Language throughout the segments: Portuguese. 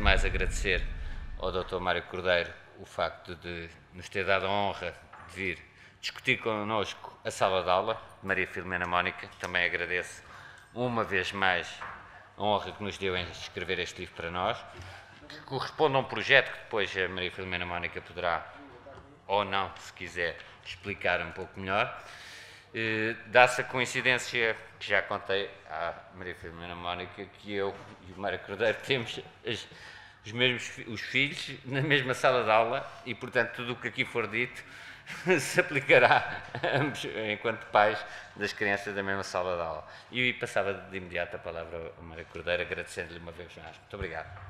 de mais agradecer ao Dr. Mário Cordeiro o facto de nos ter dado a honra de vir discutir connosco a sala de aula, Maria Filomena Mónica. Também agradeço uma vez mais a honra que nos deu em escrever este livro para nós, que corresponde a um projeto que depois a Maria Filomena Mónica poderá, ou não, se quiser, explicar um pouco melhor. Dá-se a coincidência que já contei à Maria Filomena Mónica que eu e o Mário Cordeiro temos os filhos na mesma sala de aula e, portanto, tudo o que aqui for dito se aplicará a ambos, enquanto pais das crianças da mesma sala de aula. E passava de imediato a palavra ao Mário Cordeiro, agradecendo-lhe uma vez mais. Muito obrigado.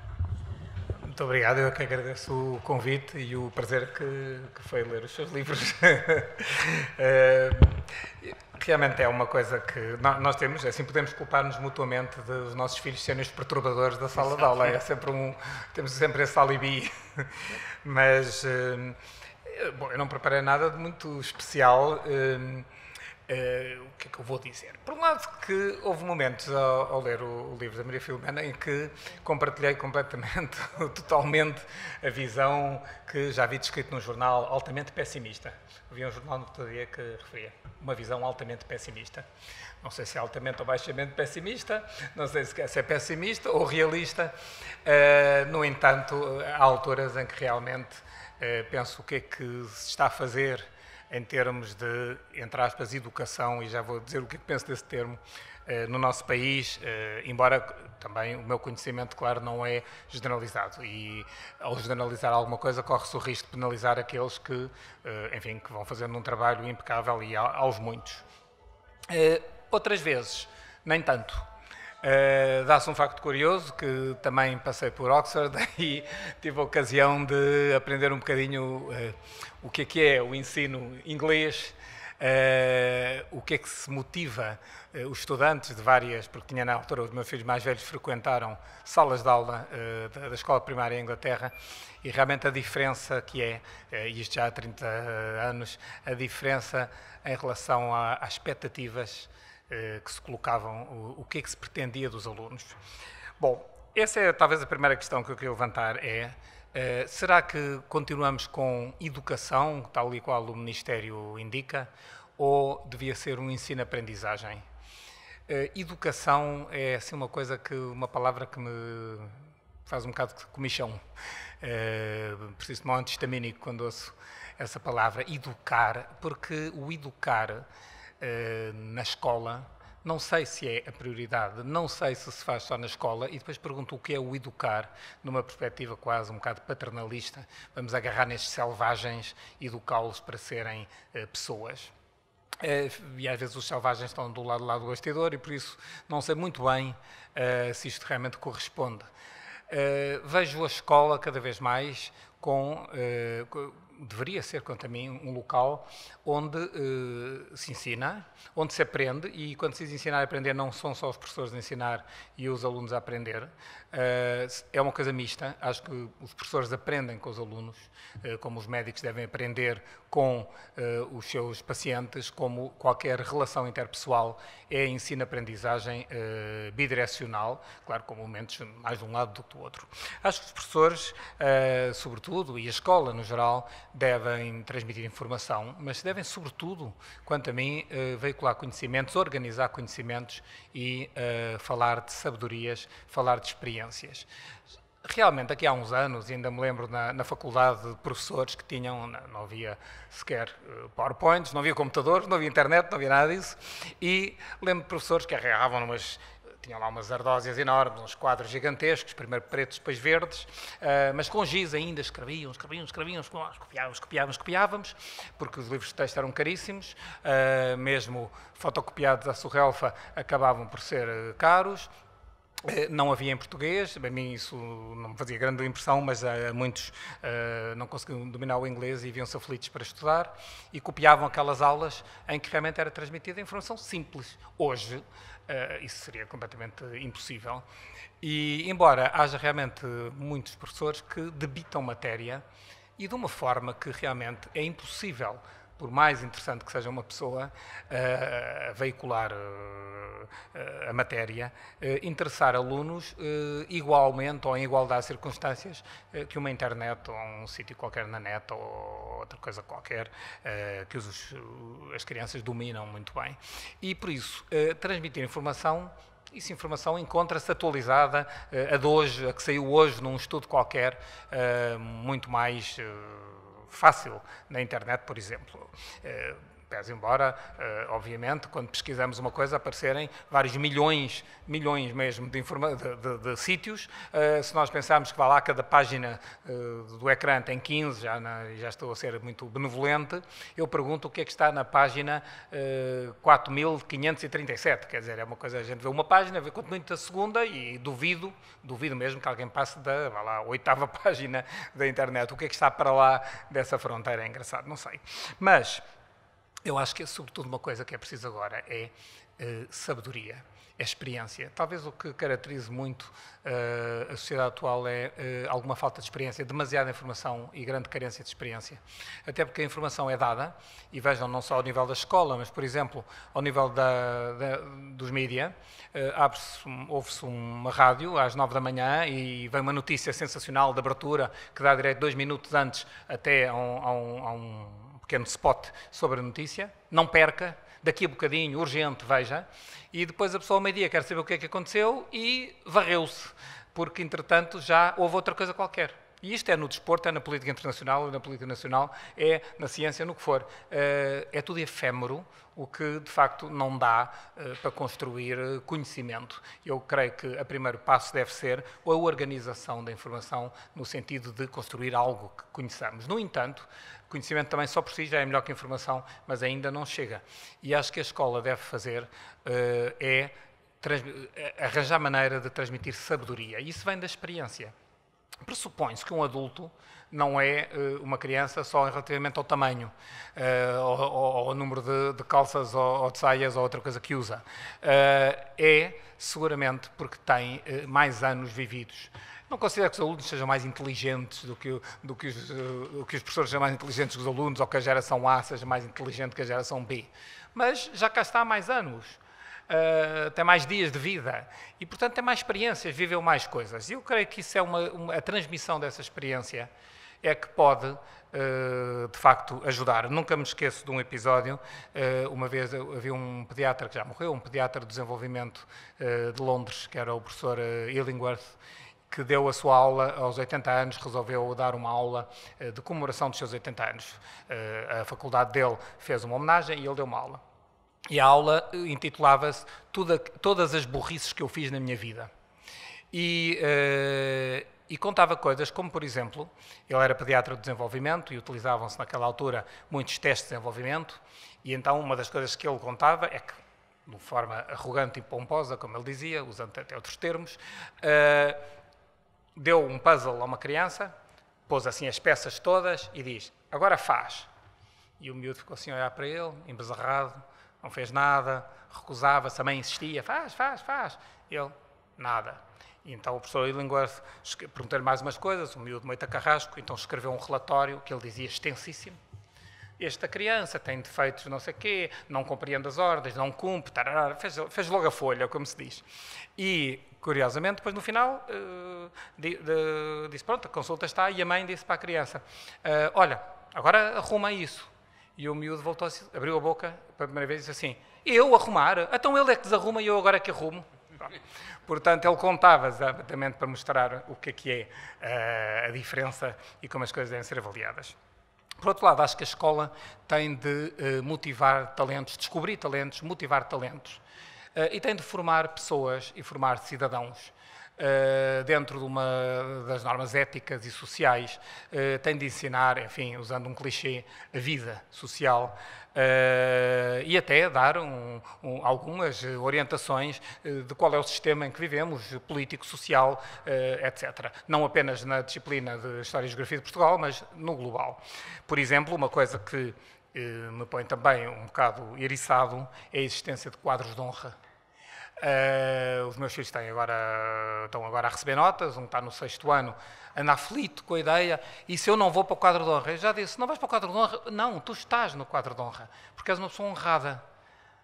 Muito obrigado, eu que agradeço o convite e o prazer que foi ler os seus livros. Realmente é uma coisa que nós temos, assim podemos culpar-nos mutuamente dos nossos filhos serem os perturbadores da sala de aula, temos sempre esse alibi. Mas, bom, eu não preparei nada de muito especial. O que é que eu vou dizer? Por um lado, que houve momentos ao ler o livro da Maria Filomena em que compartilhei completamente, totalmente, a visão que já vi descrito num jornal altamente pessimista. Havia um jornal no outro dia que referia uma visão altamente pessimista. Não sei se é altamente ou baixamente pessimista, não sei se é pessimista ou realista. No entanto, há alturas em que realmente penso o que é que se está a fazer em termos de, entre aspas, educação, e já vou dizer o que penso desse termo, no nosso país, embora também o meu conhecimento, claro, não é generalizado. E ao generalizar alguma coisa, corre-se o risco de penalizar aqueles que, enfim, que vão fazendo um trabalho impecável e aos muitos. Outras vezes, nem tanto. Dá-se um facto curioso, que também passei por Oxford e tive a ocasião de aprender um bocadinho o que é o ensino inglês, o que é que se motiva os estudantes de várias, porque tinha na altura, os meus filhos mais velhos frequentaram salas de aula da escola primária em Inglaterra, e realmente a diferença que é, e isto já há 30 anos, a diferença em relação às expectativas que se colocavam, o que é que se pretendia dos alunos. Bom, essa é talvez a primeira questão que eu queria levantar, será que continuamos com educação, tal e qual o Ministério indica, ou devia ser um ensino-aprendizagem? Educação é assim uma palavra que me faz um bocado de comichão. Preciso tomar um antihistamínico quando ouço essa palavra, educar, porque o educar na escola, não sei se é a prioridade, não sei se se faz só na escola, e depois pergunto o que é o educar, numa perspectiva quase um bocado paternalista. Vamos agarrar nestes selvagens e educá-los para serem pessoas. E às vezes os selvagens estão do lado lá do bastidor, e por isso não sei muito bem se isto realmente corresponde. Vejo a escola cada vez mais deveria ser, quanto a mim, um local onde se ensina, onde se aprende, e quando se diz ensinar e aprender, não são só os professores a ensinar e os alunos a aprender. É uma coisa mista. Acho que os professores aprendem com os alunos, como os médicos devem aprender com os seus pacientes, como qualquer relação interpessoal é ensino-aprendizagem bidirecional, claro, com momentos mais de um lado do que do outro. Acho que os professores, sobretudo, e a escola no geral, devem transmitir informação, mas devem, sobretudo, quanto a mim, veicular conhecimentos, organizar conhecimentos e falar de sabedorias, falar de experiências. Realmente, aqui há uns anos, ainda me lembro na faculdade de professores que tinham, não havia sequer PowerPoints, não havia computadores, não havia internet, não havia nada disso, e lembro de professores que agarravam tinham lá umas ardósias enormes, uns quadros gigantescos, primeiro pretos, depois verdes, mas com giz ainda escrevívamos, porque os livros de texto eram caríssimos, mesmo fotocopiados à surrelfa acabavam por ser caros. Não havia em português, a mim isso não me fazia grande impressão, mas muitos não conseguiam dominar o inglês e viam-se aflitos para estudar e copiavam aquelas aulas em que realmente era transmitida informação simples. Hoje, isso seria completamente impossível. E, embora haja realmente muitos professores que debitam matéria e de uma forma que realmente é impossível por mais interessante que seja uma pessoa a veicular a matéria, interessar alunos igualmente ou em igualdade de circunstâncias que uma internet ou um sítio qualquer na net ou outra coisa qualquer que as crianças dominam muito bem. E por isso, transmitir informação, e se a informação encontra-se atualizada, a de hoje, a que saiu hoje num estudo qualquer, muito mais fácil na internet, por exemplo. Pese embora, obviamente, quando pesquisamos uma coisa, aparecerem vários milhões mesmo de sítios. Se nós pensarmos que vai lá cada página do ecrã tem 15, já estou a ser muito benevolente, eu pergunto o que é que está na página 4537. Quer dizer, é uma coisa, a gente vê uma página, vê quanto muito a segunda e duvido mesmo que alguém passe da, vai lá, 8ª página da internet. O que é que está para lá dessa fronteira? É engraçado, não sei. Mas eu acho que, sobretudo, uma coisa que é preciso agora é sabedoria, é experiência. Talvez o que caracterize muito a sociedade atual é alguma falta de experiência, demasiada informação e grande carência de experiência. Até porque a informação é dada, e vejam, não só ao nível da escola, mas, por exemplo, ao nível dos mídia, ouve-se uma rádio às 9 da manhã e vem uma notícia sensacional de abertura que dá direito 2 minutos antes até a um pequeno spot sobre a notícia, não perca, daqui a bocadinho, urgente, veja, e depois a pessoa ao meio-dia quer saber o que é que aconteceu e varreu-se, porque entretanto já houve outra coisa qualquer. E isto é no desporto, é na política internacional, é na política nacional, é na ciência, no que for. É tudo efêmero, o que de facto não dá para construir conhecimento. Eu creio que o primeiro passo deve ser a organização da informação no sentido de construir algo que conheçamos. No entanto, conhecimento também só por si já é melhor que informação, mas ainda não chega. E acho que a escola deve fazer arranjar maneira de transmitir sabedoria. E isso vem da experiência. Pressupõe-se que um adulto não é uma criança só relativamente ao tamanho, ou ao número de calças ou de saias ou outra coisa que usa. É seguramente porque tem mais anos vividos. Não considero que os alunos sejam mais inteligentes do que os professores sejam mais inteligentes que os alunos, ou que a geração A seja mais inteligente que a geração B. Mas já cá está há mais anos. Tem mais dias de vida e, portanto, tem mais experiências, viveu mais coisas. E eu creio que isso é a transmissão dessa experiência é que pode, de facto, ajudar. Nunca me esqueço de um episódio, uma vez havia um pediatra que já morreu, um pediatra de desenvolvimento de Londres, que era o professor Illingworth, que deu a sua aula aos 80 anos, resolveu dar uma aula de comemoração dos seus 80 anos. A faculdade dele fez uma homenagem e ele deu uma aula. E a aula intitulava-se Todas as burrices que eu fiz na minha vida. E contava coisas como, por exemplo, ele era pediatra de desenvolvimento e utilizavam-se naquela altura muitos testes de desenvolvimento, e então uma das coisas que ele contava é que, de forma arrogante e pomposa, como ele dizia, usando até outros termos, deu um puzzle a uma criança, pôs assim as peças todas e diz, agora faz. E o miúdo ficou assim a olhar para ele, embezarrado, não fez nada, recusava-se, a mãe insistia, faz. Ele, nada. E então o professor Illingworth perguntou-lhe mais umas coisas, o miúdo meio a carrasco, então escreveu um relatório que ele dizia extensíssimo. Esta criança tem defeitos não sei o quê, não compreende as ordens, não cumpre, tarará, fez logo a folha, como se diz. E, curiosamente, depois no final, disse, pronto, a consulta está, e a mãe disse para a criança, olha, agora arruma isso. E o miúdo voltou, abriu a boca pela primeira vez e disse assim, eu arrumar? Então ele é que desarruma e eu agora é que arrumo. Portanto, ele contava exatamente para mostrar o que é a diferença e como as coisas devem ser avaliadas. Por outro lado, acho que a escola tem de motivar talentos, descobrir talentos, motivar talentos, e tem de formar pessoas e formar cidadãos. Dentro de uma das normas éticas e sociais, tem de ensinar, enfim, usando um clichê, a vida social e até dar algumas orientações de qual é o sistema em que vivemos, político, social, etc. Não apenas na disciplina de História e Geografia de Portugal, mas no global. Por exemplo, uma coisa que me põe também um bocado eriçado é a existência de quadros de honra. Os meus filhos estão agora a receber notas, um está no 6º ano, anda aflito com a ideia, e se eu não vou para o quadro de honra? Eu já disse, não vais para o quadro de honra? Não, tu estás no quadro de honra, porque és uma pessoa honrada.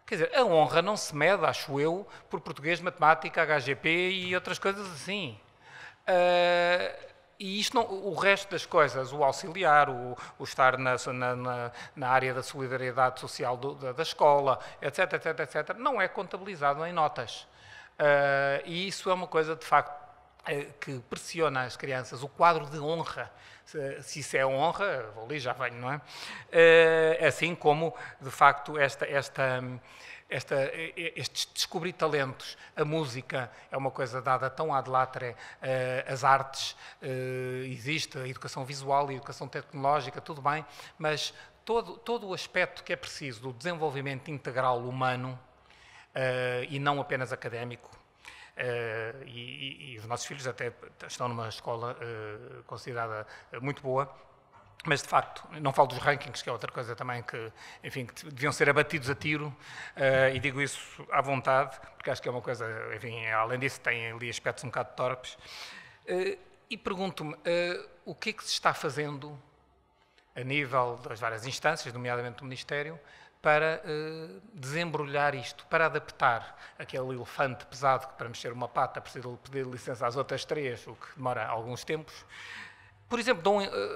Quer dizer, a honra não se mede, acho eu, por português, matemática, HGP e outras coisas assim. E isto não, o resto das coisas, o auxiliar, o estar na área da solidariedade social da escola, etc, etc, etc, não é contabilizado em notas. E isso é uma coisa, de facto, que pressiona as crianças. O quadro de honra, se isso é honra, vou ali, já venho, não é? Assim como, de facto, estes descobrir talentos, a música é uma coisa dada tão ad latre, as artes, existe a educação visual, a educação tecnológica, tudo bem, mas todo o aspecto que é preciso do desenvolvimento integral humano e não apenas académico, e os nossos filhos até estão numa escola considerada muito boa, mas, de facto, não falo dos rankings, que é outra coisa também que, enfim, que deviam ser abatidos a tiro, e digo isso à vontade, porque acho que é uma coisa, enfim, além disso, tem ali aspectos um bocado torpes. E pergunto-me, o que é que se está fazendo a nível das várias instâncias, nomeadamente do Ministério, para desembrulhar isto, para adaptar aquele elefante pesado que, para mexer uma pata, precisa pedir licença às outras 3, o que demora alguns tempos. Por exemplo,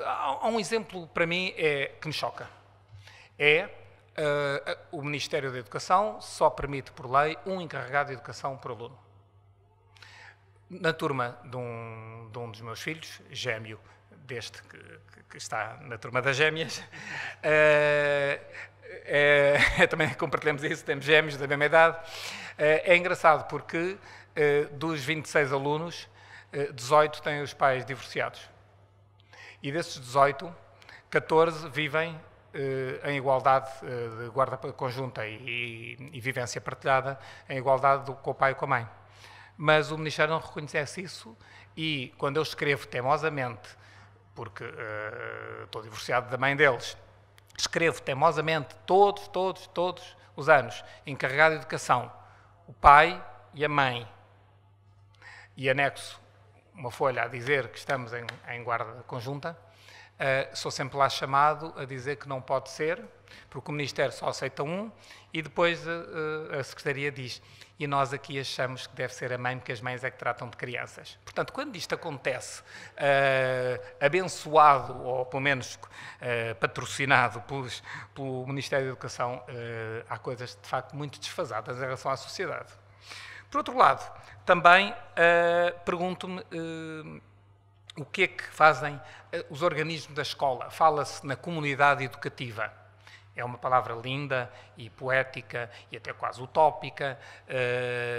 há um exemplo para mim que me choca. O Ministério da Educação só permite por lei um encarregado de educação por aluno. Na turma de um dos meus filhos, gêmeo deste que está na turma das gêmeas, também compartilhamos isso, temos gêmeos da mesma idade. É engraçado porque dos 26 alunos, 18 têm os pais divorciados. E desses 18, 14 vivem em igualdade de guarda conjunta e vivência partilhada, em igualdade com o pai e com a mãe. Mas o Ministério não reconhece isso e, quando eu escrevo teimosamente, porque estou divorciado da mãe deles, escrevo teimosamente todos os anos, encarregado de educação, o pai e a mãe, e anexo uma folha a dizer que estamos em guarda conjunta, sou sempre lá chamado a dizer que não pode ser, porque o Ministério só aceita um, e depois a Secretaria diz, e nós aqui achamos que deve ser a mãe, porque as mães é que tratam de crianças. Portanto, quando isto acontece, abençoado, ou pelo menos patrocinado pelo Ministério da Educação, há coisas de facto muito desfasadas em relação à sociedade. Por outro lado, também pergunto-me o que é que fazem os organismos da escola. Fala-se na comunidade educativa. É uma palavra linda e poética e até quase utópica,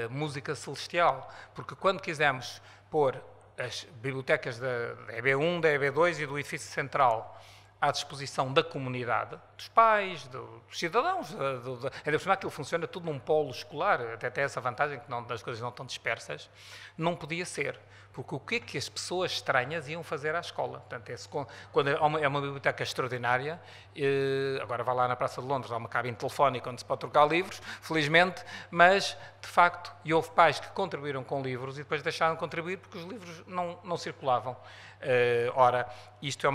música celestial, porque quando quisermos pôr as bibliotecas da EB1, da EB2 e do edifício central à disposição da comunidade, dos pais, dos cidadãos, ainda por cima aquilo funciona tudo num polo escolar, até tem essa vantagem que as coisas não estão dispersas, não podia ser, porque o que é que as pessoas estranhas iam fazer à escola? Portanto, quando é uma biblioteca extraordinária, agora vai lá na Praça de Londres, há uma cabine telefónica onde se pode trocar livros, felizmente, mas, de facto, e houve pais que contribuíram com livros e depois deixaram de contribuir porque os livros não circulavam. Ora, isto é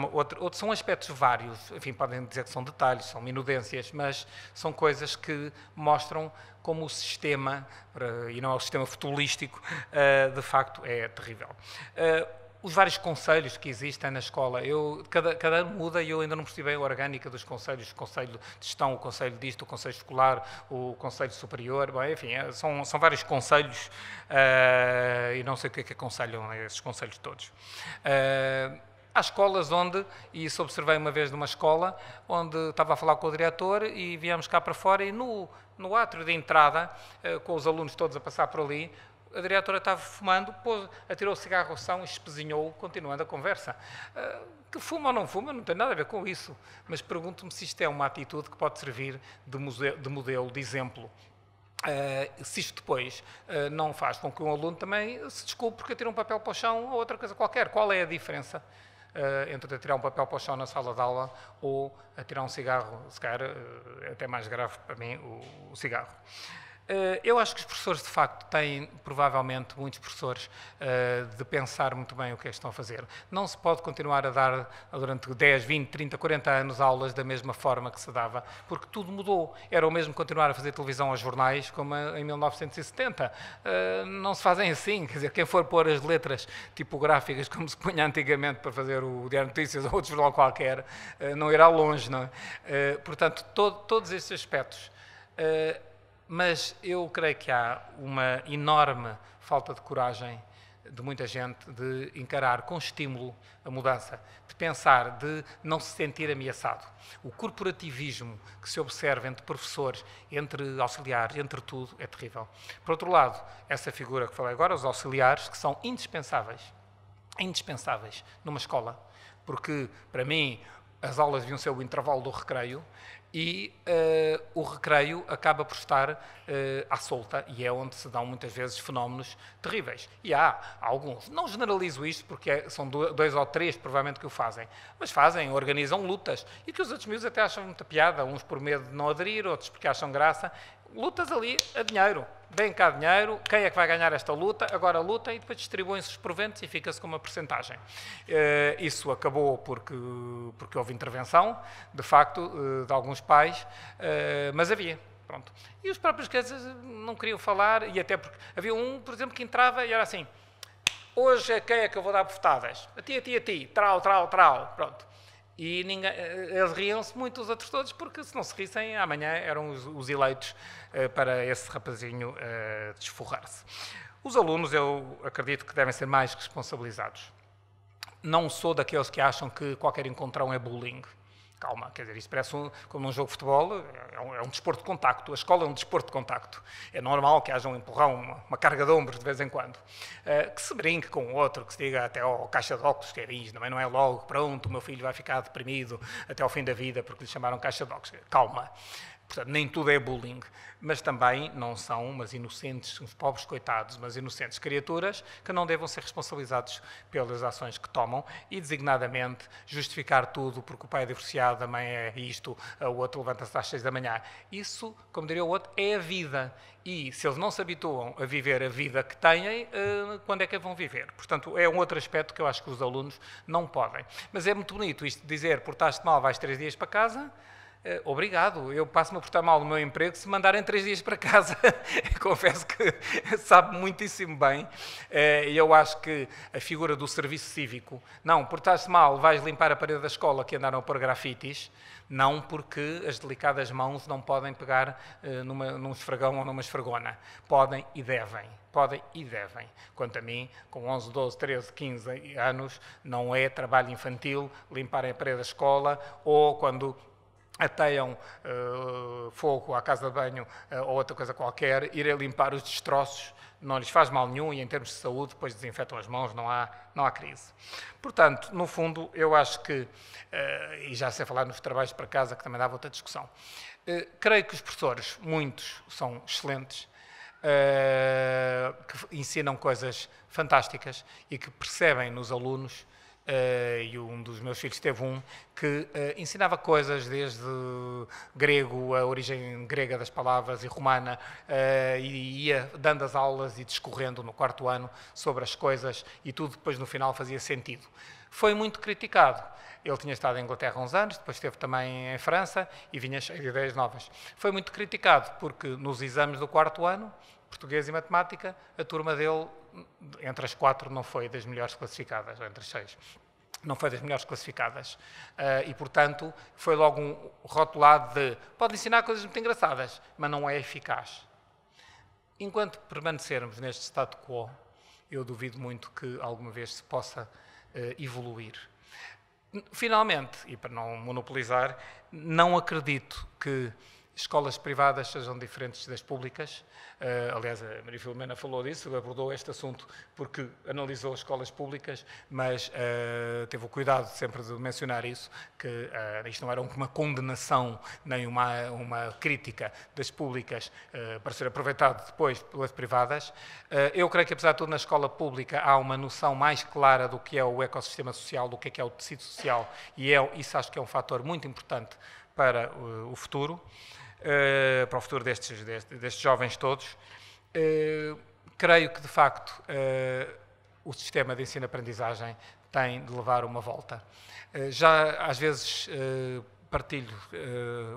são aspectos vários, enfim, podem dizer que são detalhes, são minudências, mas são coisas que mostram como o sistema, e não é o sistema futebolístico, de facto é terrível. Os vários conselhos que existem na escola, cada ano muda e eu ainda não percebi bem a orgânica dos conselhos, o conselho de gestão, o conselho disto, o conselho escolar, o conselho superior, bom, enfim, são vários conselhos e não sei o que é que aconselham esses conselhos todos. Há escolas onde, e isso observei uma vez numa escola, onde estava a falar com o diretor e viemos cá para fora e no átrio de entrada, com os alunos todos a passar por ali, a diretora estava fumando, atirou o cigarro ao chão e espezinhou, continuando a conversa. Que fuma ou não fuma, não tem nada a ver com isso, mas pergunto-me se isto é uma atitude que pode servir de modelo, de exemplo. Se isto depois não faz com que um aluno também se desculpe porque atira um papel para o chão ou outra coisa qualquer. Qual é a diferença entre atirar um papel para o chão na sala de aula ou atirar um cigarro? Se calhar é até mais grave para mim o cigarro. Eu acho que os professores, de facto, têm, provavelmente, muitos professores, de pensar muito bem o que é que estão a fazer. Não se pode continuar a dar, durante 10, 20, 30, 40 anos, aulas da mesma forma que se dava, porque tudo mudou. Era o mesmo continuar a fazer televisão aos jornais, como em 1970. Não se fazem assim, quer dizer, quem for pôr as letras tipográficas, como se punha antigamente para fazer o Diário de Notícias ou outro jornal qualquer, não irá longe, não é? Portanto, todos estes aspectos. Mas eu creio que há uma enorme falta de coragem de muita gente de encarar com estímulo a mudança, de pensar, de não se sentir ameaçado. O corporativismo que se observa entre professores, entre auxiliares, entre tudo, é terrível. Por outro lado, essa figura que falei agora, os auxiliares, que são indispensáveis numa escola, porque, para mim, as aulas deviam ser o intervalo do recreio, e o recreio acaba por estar à solta, e é onde se dão muitas vezes fenómenos terríveis. E há alguns, não generalizo isto porque são 2 ou 3 provavelmente que o fazem, mas fazem, organizam lutas, e que os outros miúdos até acham muita piada, uns por medo de não aderir, outros porque acham graça. Lutas ali a dinheiro, deem cá dinheiro, quem é que vai ganhar esta luta? Agora lutem e depois distribuem-se os proventos e fica-se com uma percentagem. Isso acabou porque houve intervenção, de facto, de alguns pais, mas havia. Pronto. E os próprios crianças não queriam falar, e até porque havia um, por exemplo, que entrava e era assim: hoje a quem é que eu vou dar bofetadas? A ti, trau, pronto. E eles riam-se muito, os outros todos, porque se não se rissem, amanhã eram os eleitos para esse rapazinho desforrar-se. Os alunos, eu acredito que devem ser mais responsabilizados. Não sou daqueles que acham que qualquer encontrão é bullying. Calma, quer dizer, isso parece como num jogo de futebol, é um desporto de contacto, a escola é um desporto de contacto. É normal que haja um empurrão, uma carga de ombros de vez em quando. Que se brinque com o outro, que se diga até ao caixa de óculos, que é isto, não é logo, pronto, o meu filho vai ficar deprimido até ao fim da vida porque lhe chamaram caixa de óculos. Calma. Portanto, nem tudo é bullying, mas também não são umas inocentes, uns pobres coitados, mas inocentes criaturas que não devam ser responsabilizados pelas ações que tomam e, designadamente, justificar tudo porque o pai é divorciado, a mãe é isto, o outro levanta-se às 6 da manhã. Isso, como diria o outro, é a vida. E se eles não se habituam a viver a vida que têm, quando é que a vão viver? Portanto, é um outro aspecto que eu acho que os alunos não podem. Mas é muito bonito isto de dizer, portaste mal, vais 3 dias para casa. Obrigado, eu passo-me a portar mal no meu emprego se mandarem 3 dias para casa. Confesso que sabe muitíssimo bem. E eu acho que a figura do serviço cívico, não, portaste mal, vais limpar a parede da escola que andaram a pôr grafites, não, porque as delicadas mãos não podem pegar num esfregão ou numa esfregona. Podem e devem. Podem e devem. Quanto a mim, com 11, 12, 13, 15 anos, não é trabalho infantil limparem a parede da escola ou quando ateiam fogo à casa de banho ou outra coisa qualquer, irem limpar os destroços, não lhes faz mal nenhum e em termos de saúde depois desinfetam as mãos, não há crise. Portanto, no fundo, eu acho que, e já sei falar nos trabalhos para casa que também dava outra discussão, creio que os professores, muitos, são excelentes, que ensinam coisas fantásticas e que percebem nos alunos. E um dos meus filhos teve um que ensinava coisas desde grego, a origem grega das palavras, e romana, e ia dando as aulas e discorrendo no 4º ano sobre as coisas e tudo depois no final fazia sentido. Foi muito criticado. Ele tinha estado em Inglaterra há uns anos, depois esteve também em França e vinha cheio de ideias novas. Foi muito criticado porque nos exames do 4º ano, português e matemática, a turma dele, entre as 4, não foi das melhores classificadas, ou entre as 6. Não foi das melhores classificadas. E, portanto, foi logo rotulado de pode ensinar coisas muito engraçadas, mas não é eficaz. Enquanto permanecermos neste statu quo, eu duvido muito que alguma vez se possa evoluir. Finalmente, e para não monopolizar, não acredito que escolas privadas sejam diferentes das públicas. Aliás, a Maria Filomena falou disso, abordou este assunto porque analisou as escolas públicas, mas teve o cuidado sempre de mencionar isso, que isto não era uma condenação nem uma crítica das públicas para ser aproveitado depois pelas privadas. Eu creio que, apesar de tudo, na escola pública há uma noção mais clara do que é o ecossistema social, do que é o tecido social, e isso acho que é um fator muito importante para o futuro. para o futuro destes jovens todos. Creio que, de facto, o sistema de ensino-aprendizagem tem de levar uma volta. Já, às vezes, partilho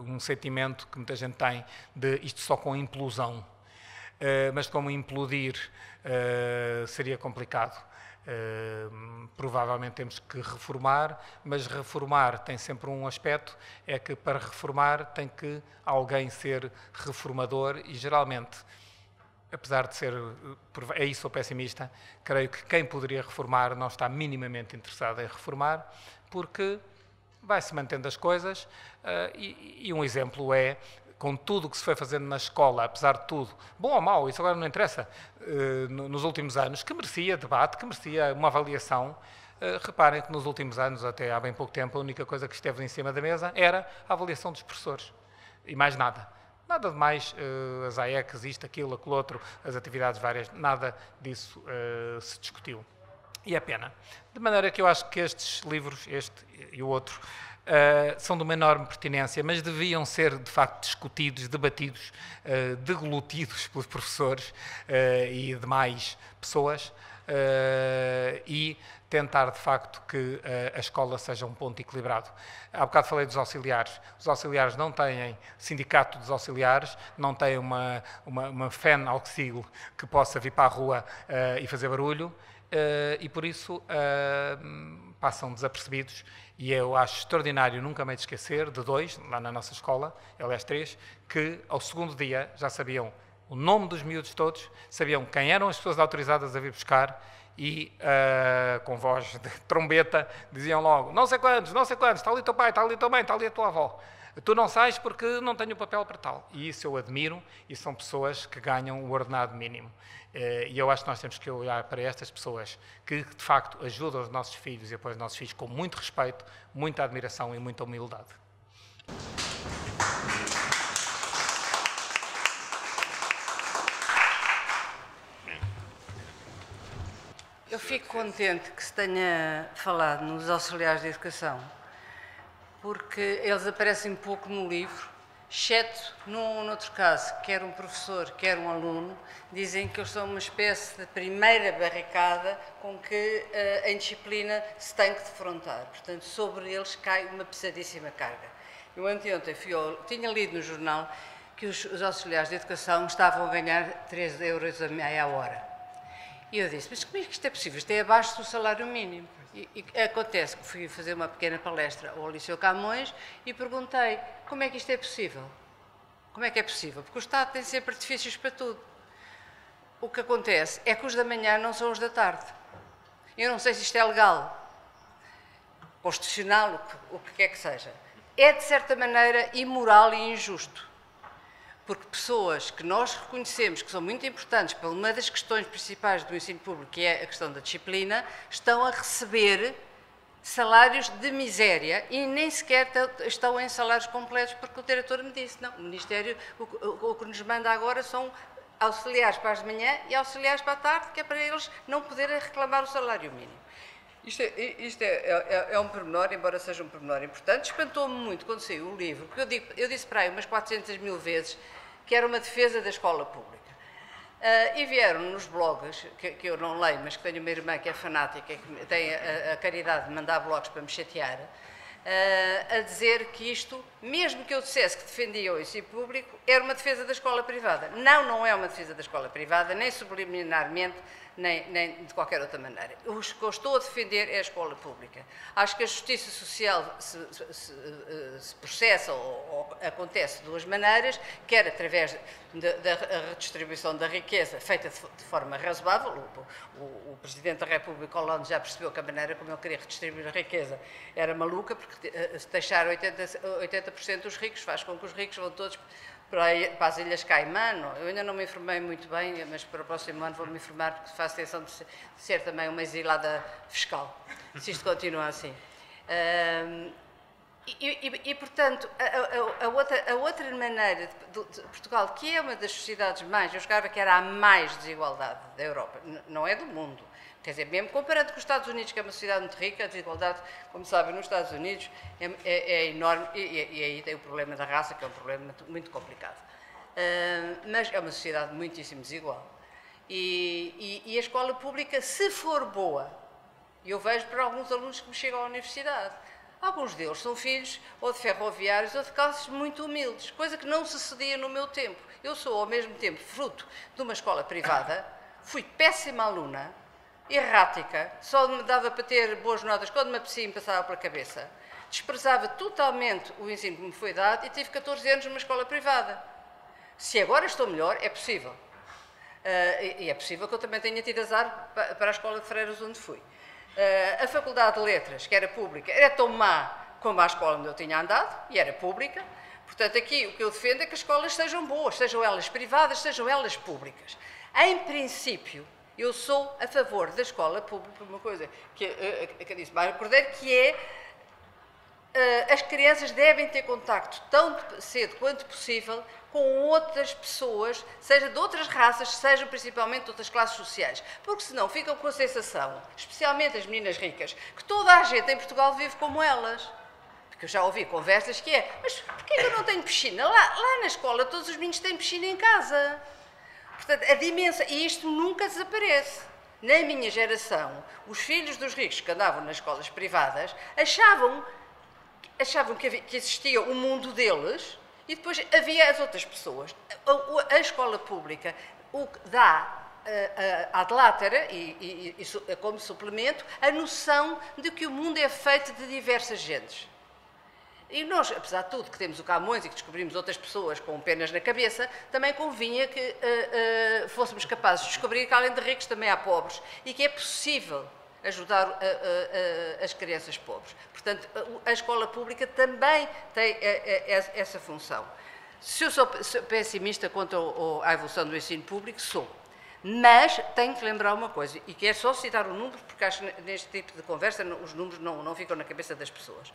um sentimento que muita gente tem de isto só com implosão, mas como implodir seria complicado. Provavelmente temos que reformar, mas reformar tem sempre um aspecto, é que para reformar tem que alguém ser reformador e geralmente, apesar de ser, aí sou pessimista, creio que quem poderia reformar não está minimamente interessado em reformar, porque vai-se mantendo as coisas e um exemplo é, com tudo o que se foi fazendo na escola, apesar de tudo, bom ou mau, isso agora não interessa, nos últimos anos, que merecia debate, que merecia uma avaliação. Reparem que nos últimos anos, até há bem pouco tempo, a única coisa que esteve em cima da mesa era a avaliação dos professores. E mais nada. Nada de mais, as AECs, isto, aquilo, aquilo outro, as atividades várias, nada disso se discutiu. E é pena. De maneira que eu acho que estes livros, este e o outro, são de uma enorme pertinência, mas deviam ser, de facto, discutidos, debatidos, deglutidos pelos professores e demais pessoas e tentar, de facto, que a escola seja um ponto equilibrado. Há bocado falei dos auxiliares. Os auxiliares não têm sindicato dos auxiliares, não têm uma fan auxílio que possa vir para a rua e fazer barulho, e por isso passam desapercebidos. E eu acho extraordinário, nunca me hei de esquecer, de dois, lá na nossa escola, aliás três, que ao segundo dia já sabiam o nome dos miúdos todos, sabiam quem eram as pessoas autorizadas a vir buscar e com voz de trombeta diziam logo, não sei quantos, está ali o teu pai, está ali a tua mãe, está ali a tua avó. Tu não sais porque não tenho papel para tal. E isso eu admiro, e são pessoas que ganham o ordenado mínimo. E eu acho que nós temos que olhar para estas pessoas que, de facto, ajudam os nossos filhos e apoiam os nossos filhos com muito respeito, muita admiração e muita humildade. Eu fico contente que se tenha falado nos auxiliares de educação, porque eles aparecem pouco no livro, exceto num outro caso, quer um professor, quer um aluno, dizem que eles são uma espécie de primeira barricada com que a indisciplina se tem que defrontar. Portanto, sobre eles cai uma pesadíssima carga. Eu anteontem tinha lido no jornal que os auxiliares de educação estavam a ganhar 3 euros a meia hora. E eu disse, mas como é que isto é possível? Isto é abaixo do salário mínimo. E acontece que fui fazer uma pequena palestra ao Liceu Camões e perguntei, como é que isto é possível? Como é que é possível? Porque o Estado tem sempre artifícios para tudo. O que acontece é que os da manhã não são os da tarde. Eu não sei se isto é legal, constitucional, o que quer que seja. É, de certa maneira, imoral e injusto. Porque pessoas que nós reconhecemos que são muito importantes para uma das questões principais do ensino público, que é a questão da disciplina, estão a receber salários de miséria e nem sequer estão em salários completos, porque o diretor me disse, não, o Ministério, o que nos manda agora são auxiliares para as de manhã e auxiliares para a tarde, que é para eles não poderem reclamar o salário mínimo. Isto é um pormenor, embora seja um pormenor importante. Espantou-me muito quando saiu o livro, porque eu disse para aí umas 400 mil vezes que era uma defesa da escola pública. E vieram nos blogs, que eu não leio, mas que tenho uma irmã que é fanática, que tem a caridade de mandar blogs para me chatear, a dizer que isto, mesmo que eu dissesse que defendia o ensino público, era uma defesa da escola privada. Não, não é uma defesa da escola privada, nem subliminarmente, nem de qualquer outra maneira. O que eu estou a defender é a escola pública. Acho que a justiça social se processa ou acontece de duas maneiras, quer através da redistribuição da riqueza feita de forma razoável. O Presidente da República Hollande já percebeu que a maneira como ele queria redistribuir a riqueza era maluca, porque taxar 80% dos ricos faz com que os ricos vão todos para as Ilhas Caimã. Eu ainda não me informei muito bem, mas para o próximo ano vou-me informar, porque faço atenção de ser também uma exilada fiscal, se isto continua assim. Portanto, a outra maneira de Portugal, que é uma das sociedades mais, eu julgava que era a mais desigualdade da Europa, não é do mundo, Quer dizer, mesmo comparando com os Estados Unidos, que é uma sociedade muito rica, a desigualdade, como sabem, nos Estados Unidos é enorme, e aí tem o problema da raça, que é um problema muito complicado. Mas é uma sociedade muitíssimo desigual. E a escola pública, se for boa, eu vejo para alguns alunos que me chegam à universidade, alguns deles são filhos ou de ferroviários ou de classes muito humildes, coisa que não sucedia no meu tempo. Eu sou, ao mesmo tempo, fruto de uma escola privada, fui péssima aluna, errática, só me dava para ter boas notas quando me apetecia e me passava pela cabeça. Desprezava totalmente o ensino que me foi dado e tive 14 anos numa escola privada. Se agora estou melhor, é possível. E é possível que eu também tenha tido azar para a escola de Freiras onde fui. A Faculdade de Letras, que era pública, era tão má como a escola onde eu tinha andado, e era pública. Portanto, aqui o que eu defendo é que as escolas sejam boas, sejam elas privadas, sejam elas públicas. Em princípio, eu sou a favor da escola pública, uma coisa que disse Mário Cordeiro, que é as crianças devem ter contacto tão cedo quanto possível com outras pessoas, seja de outras raças, seja principalmente de outras classes sociais, porque senão ficam com a sensação, especialmente as meninas ricas, que toda a gente em Portugal vive como elas. Porque eu já ouvi conversas que mas porquê que eu não tenho piscina? Lá na escola todos os meninos têm piscina em casa. Portanto, e isto nunca desaparece. Na minha geração, os filhos dos ricos que andavam nas escolas privadas achavam que existia o mundo deles e depois havia as outras pessoas. A escola pública o que dá ad latera e como suplemento a noção de que o mundo é feito de diversas gentes. E nós, apesar de tudo, que temos o Camões e que descobrimos outras pessoas com penas na cabeça, também convinha que fôssemos capazes de descobrir que além de ricos também há pobres e que é possível ajudar as crianças pobres. Portanto, a escola pública também tem essa função. Se eu sou pessimista quanto à evolução do ensino público, sou. Mas tenho que lembrar uma coisa, e que é só citar o número, porque acho que neste tipo de conversa os números não ficam na cabeça das pessoas.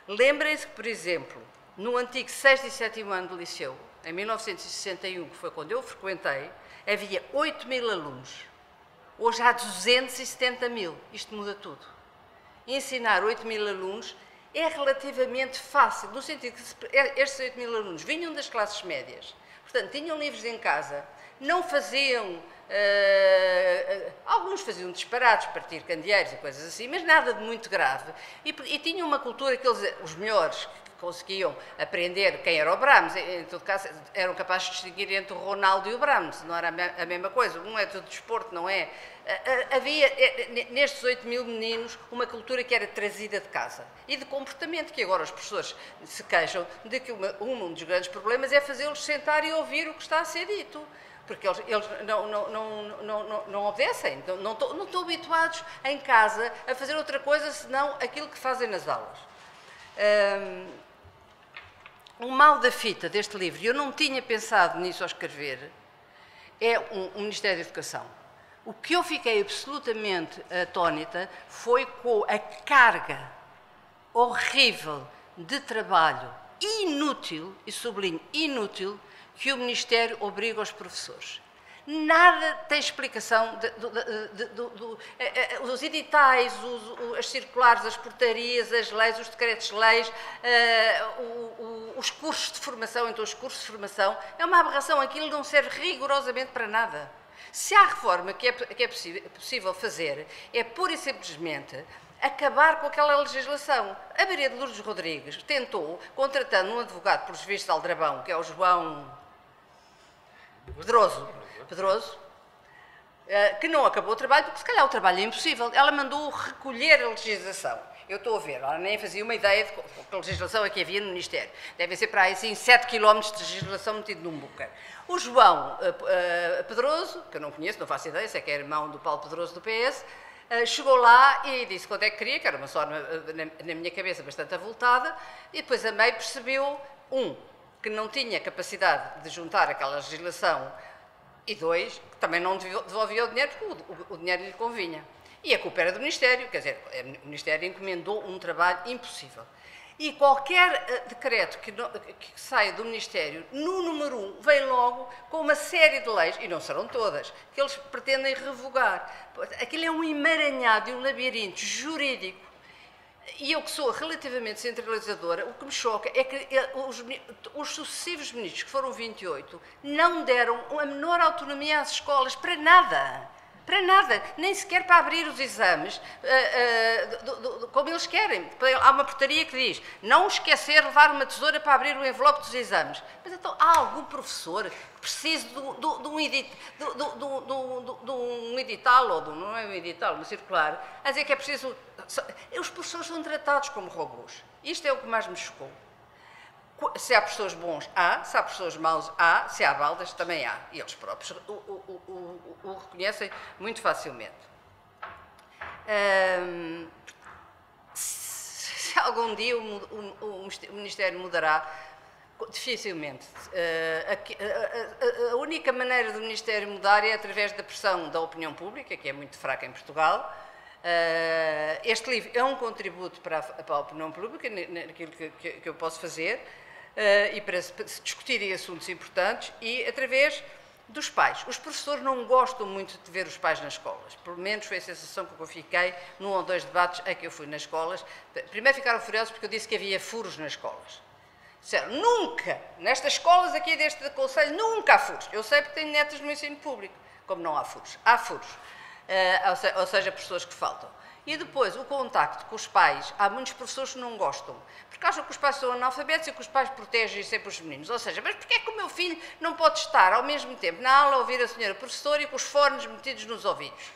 Lembrem-se que, por exemplo, no antigo 6º e 7º ano do liceu, em 1961, que foi quando eu frequentei, havia 8.000 alunos. Hoje há 270.000. Isto muda tudo. Ensinar 8.000 alunos é relativamente fácil, no sentido que estes 8.000 alunos vinham das classes médias, portanto, tinham livros em casa, não faziam... alguns faziam disparates, partir candeeiros e coisas assim, mas nada de muito grave. E tinham uma cultura que os melhores que conseguiam aprender quem era o Brahms, em todo caso, eram capazes de distinguir entre o Ronaldo e o Brahms, não era a mesma coisa. Um é do desporto, não é? Havia nestes 8.000 meninos uma cultura que era trazida de casa e de comportamento, que agora os professores se queixam de que um dos grandes problemas é fazê-los sentar e ouvir o que está a ser dito. Porque eles não obedecem, não estão habituados em casa a fazer outra coisa senão aquilo que fazem nas aulas. O mal da fita deste livro, e eu não tinha pensado nisso ao escrever, é o Ministério da Educação. O que eu fiquei absolutamente atónita foi com a carga horrível de trabalho inútil, e sublinho inútil, que o Ministério obriga os professores. Nada tem explicação os editais, as circulares, as portarias, as leis, os decretos-leis, os cursos de formação, então os cursos de formação, é uma aberração, aquilo não serve rigorosamente para nada. Se há reforma que é possível fazer, é pura e simplesmente acabar com aquela legislação. A Maria de Lourdes Rodrigues tentou, contratando um advogado por vistos de Aldrabão, que é o João Pedroso, que não acabou o trabalho, porque se calhar o trabalho é impossível. Ela mandou recolher a legislação. Eu estou a ver, ela nem fazia uma ideia de que legislação é que havia no Ministério. Devem ser para aí, assim, 7 km de legislação metido num bunker. O João Pedroso, que eu não conheço, não faço ideia, sei que é irmão do Paulo Pedroso do PS, chegou lá e disse quanto é que queria, que era uma só na minha cabeça bastante avultada, e depois a MEI percebeu, que não tinha capacidade de juntar aquela legislação, e 2, que também não devolvia o dinheiro, porque o dinheiro lhe convinha. E a culpa era do Ministério, quer dizer, o Ministério encomendou um trabalho impossível. E qualquer decreto que saia do Ministério, no número 1, vem logo com uma série de leis, e não serão todas, que eles pretendem revogar. Aquilo é um emaranhado e um labirinto jurídico. E eu que sou relativamente centralizadora, o que me choca é que os sucessivos ministros, que foram 28, não deram a menor autonomia às escolas para nada. Para nada, nem sequer para abrir os exames como eles querem. Há uma portaria que diz, não esquecer de levar uma tesoura para abrir o envelope dos exames. Mas então há algum professor que precise de um edital, ou não é um edital, uma circular, a dizer que é preciso... Os professores são tratados como robôs. Isto é o que mais me chocou. Se há professores bons, há. Se há professores maus, há. Se há baldas, também há. E eles próprios o reconhecem muito facilmente. Se algum dia o Ministério mudará, dificilmente. A única maneira do Ministério mudar é através da pressão da opinião pública, que é muito fraca em Portugal. Este livro é um contributo para a opinião pública, naquilo que eu posso fazer, e para se discutirem assuntos importantes, e através dos pais. Os professores não gostam muito de ver os pais nas escolas, pelo menos foi a sensação que eu fiquei num ou dois debates em que eu fui nas escolas. Primeiro ficaram furiosos porque eu disse que havia furos nas escolas. Disseram, nunca, nestas escolas aqui deste concelho, nunca há furos. Eu sei porque tenho netas no ensino público, como não há furos. Há furos. Ou seja, professores que faltam. E depois, o contacto com os pais, há muitos professores que não gostam, porque acham que os pais são analfabetos e que os pais protegem sempre os meninos. Ou seja, mas porquê é que o meu filho não pode estar ao mesmo tempo na aula a ouvir a senhora professora e com os fones metidos nos ouvidos?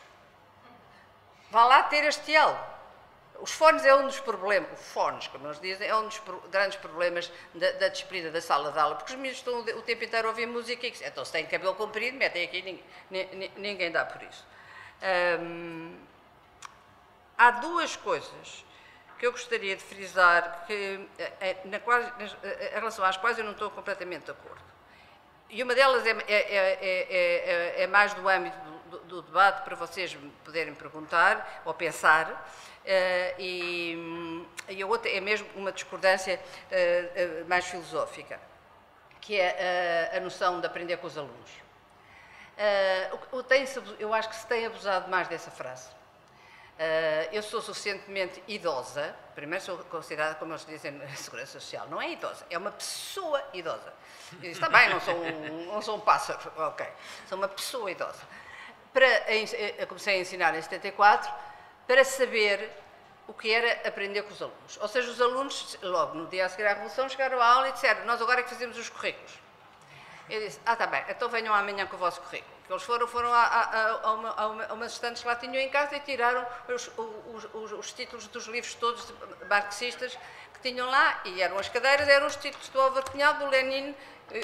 Vá lá ter este diálogo. Os fones é um dos problemas, os fones, como eles dizem, é um dos grandes problemas da disciplina da sala de aula, porque os meninos estão o tempo inteiro a ouvir música e então se têm cabelo comprido, metem aqui, ninguém dá por isso. Há duas coisas que eu gostaria de frisar em relação às quais eu não estou completamente de acordo. E uma delas é mais do âmbito do debate, para vocês me poderem perguntar ou pensar, e a outra é mesmo uma discordância mais filosófica, que é a noção de aprender com os alunos. Eu acho que se tem abusado mais dessa frase. Eu sou suficientemente idosa, primeiro sou considerada, como eles dizem na Segurança Social, não é idosa, é uma pessoa idosa. Eu disse, está bem, não sou um pássaro, ok, sou uma pessoa idosa. Eu comecei a ensinar em 74 para saber o que era aprender com os alunos. Ou seja, os alunos, logo no dia a seguir à Revolução, chegaram à aula e disseram, nós agora é que fazemos os currículos. Eu disse, está bem, então venham amanhã com o vosso currículo. Eles foram a umas estantes que lá tinham em casa e tiraram os títulos dos livros todos marxistas que tinham lá, e eram as cadeiras, eram os títulos do Álvaro Cunhal, do Lenin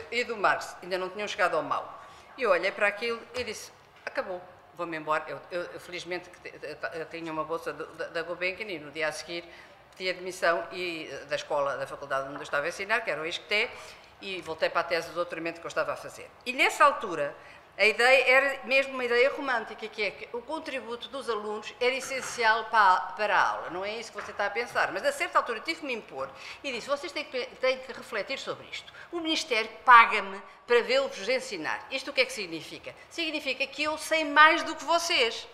e do Marx, ainda não tinham chegado ao Mao. E eu olhei para aquilo e disse, acabou, vou-me embora. Eu felizmente eu tinha uma bolsa da Gulbenkian e no dia a seguir pedi admissão da escola, da faculdade onde eu estava a ensinar, que era o ISCTE, e voltei para a tese de doutoramento que eu estava a fazer. E nessa altura, a ideia era mesmo uma ideia romântica, que é que o contributo dos alunos era essencial para a aula. Não é isso que você está a pensar. Mas a certa altura tive que me impor e disse, vocês têm que refletir sobre isto. O Ministério paga-me para vê-los ensinar. Isto o que é que significa? Significa que eu sei mais do que vocês.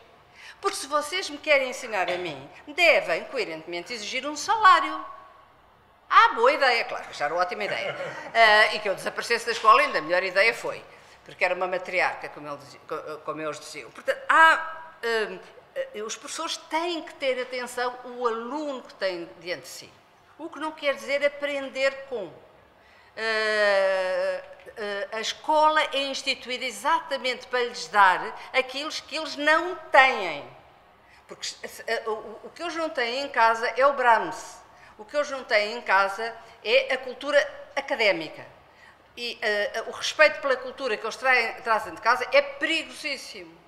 Porque se vocês me querem ensinar a mim, devem, coerentemente, exigir um salário. Boa ideia, claro, acharam ótima ideia. E que eu desaparecesse da escola, ainda a melhor ideia foi. Porque era uma matriarca, como eles diziam. Portanto, os professores têm que ter atenção ao aluno que têm diante de si. O que não quer dizer aprender com. A escola é instituída exatamente para lhes dar aquilo que eles não têm. Porque o que eles não têm em casa é o Brahms. O que eles não têm em casa é a cultura académica. E o respeito pela cultura que eles trazem de casa é perigosíssimo.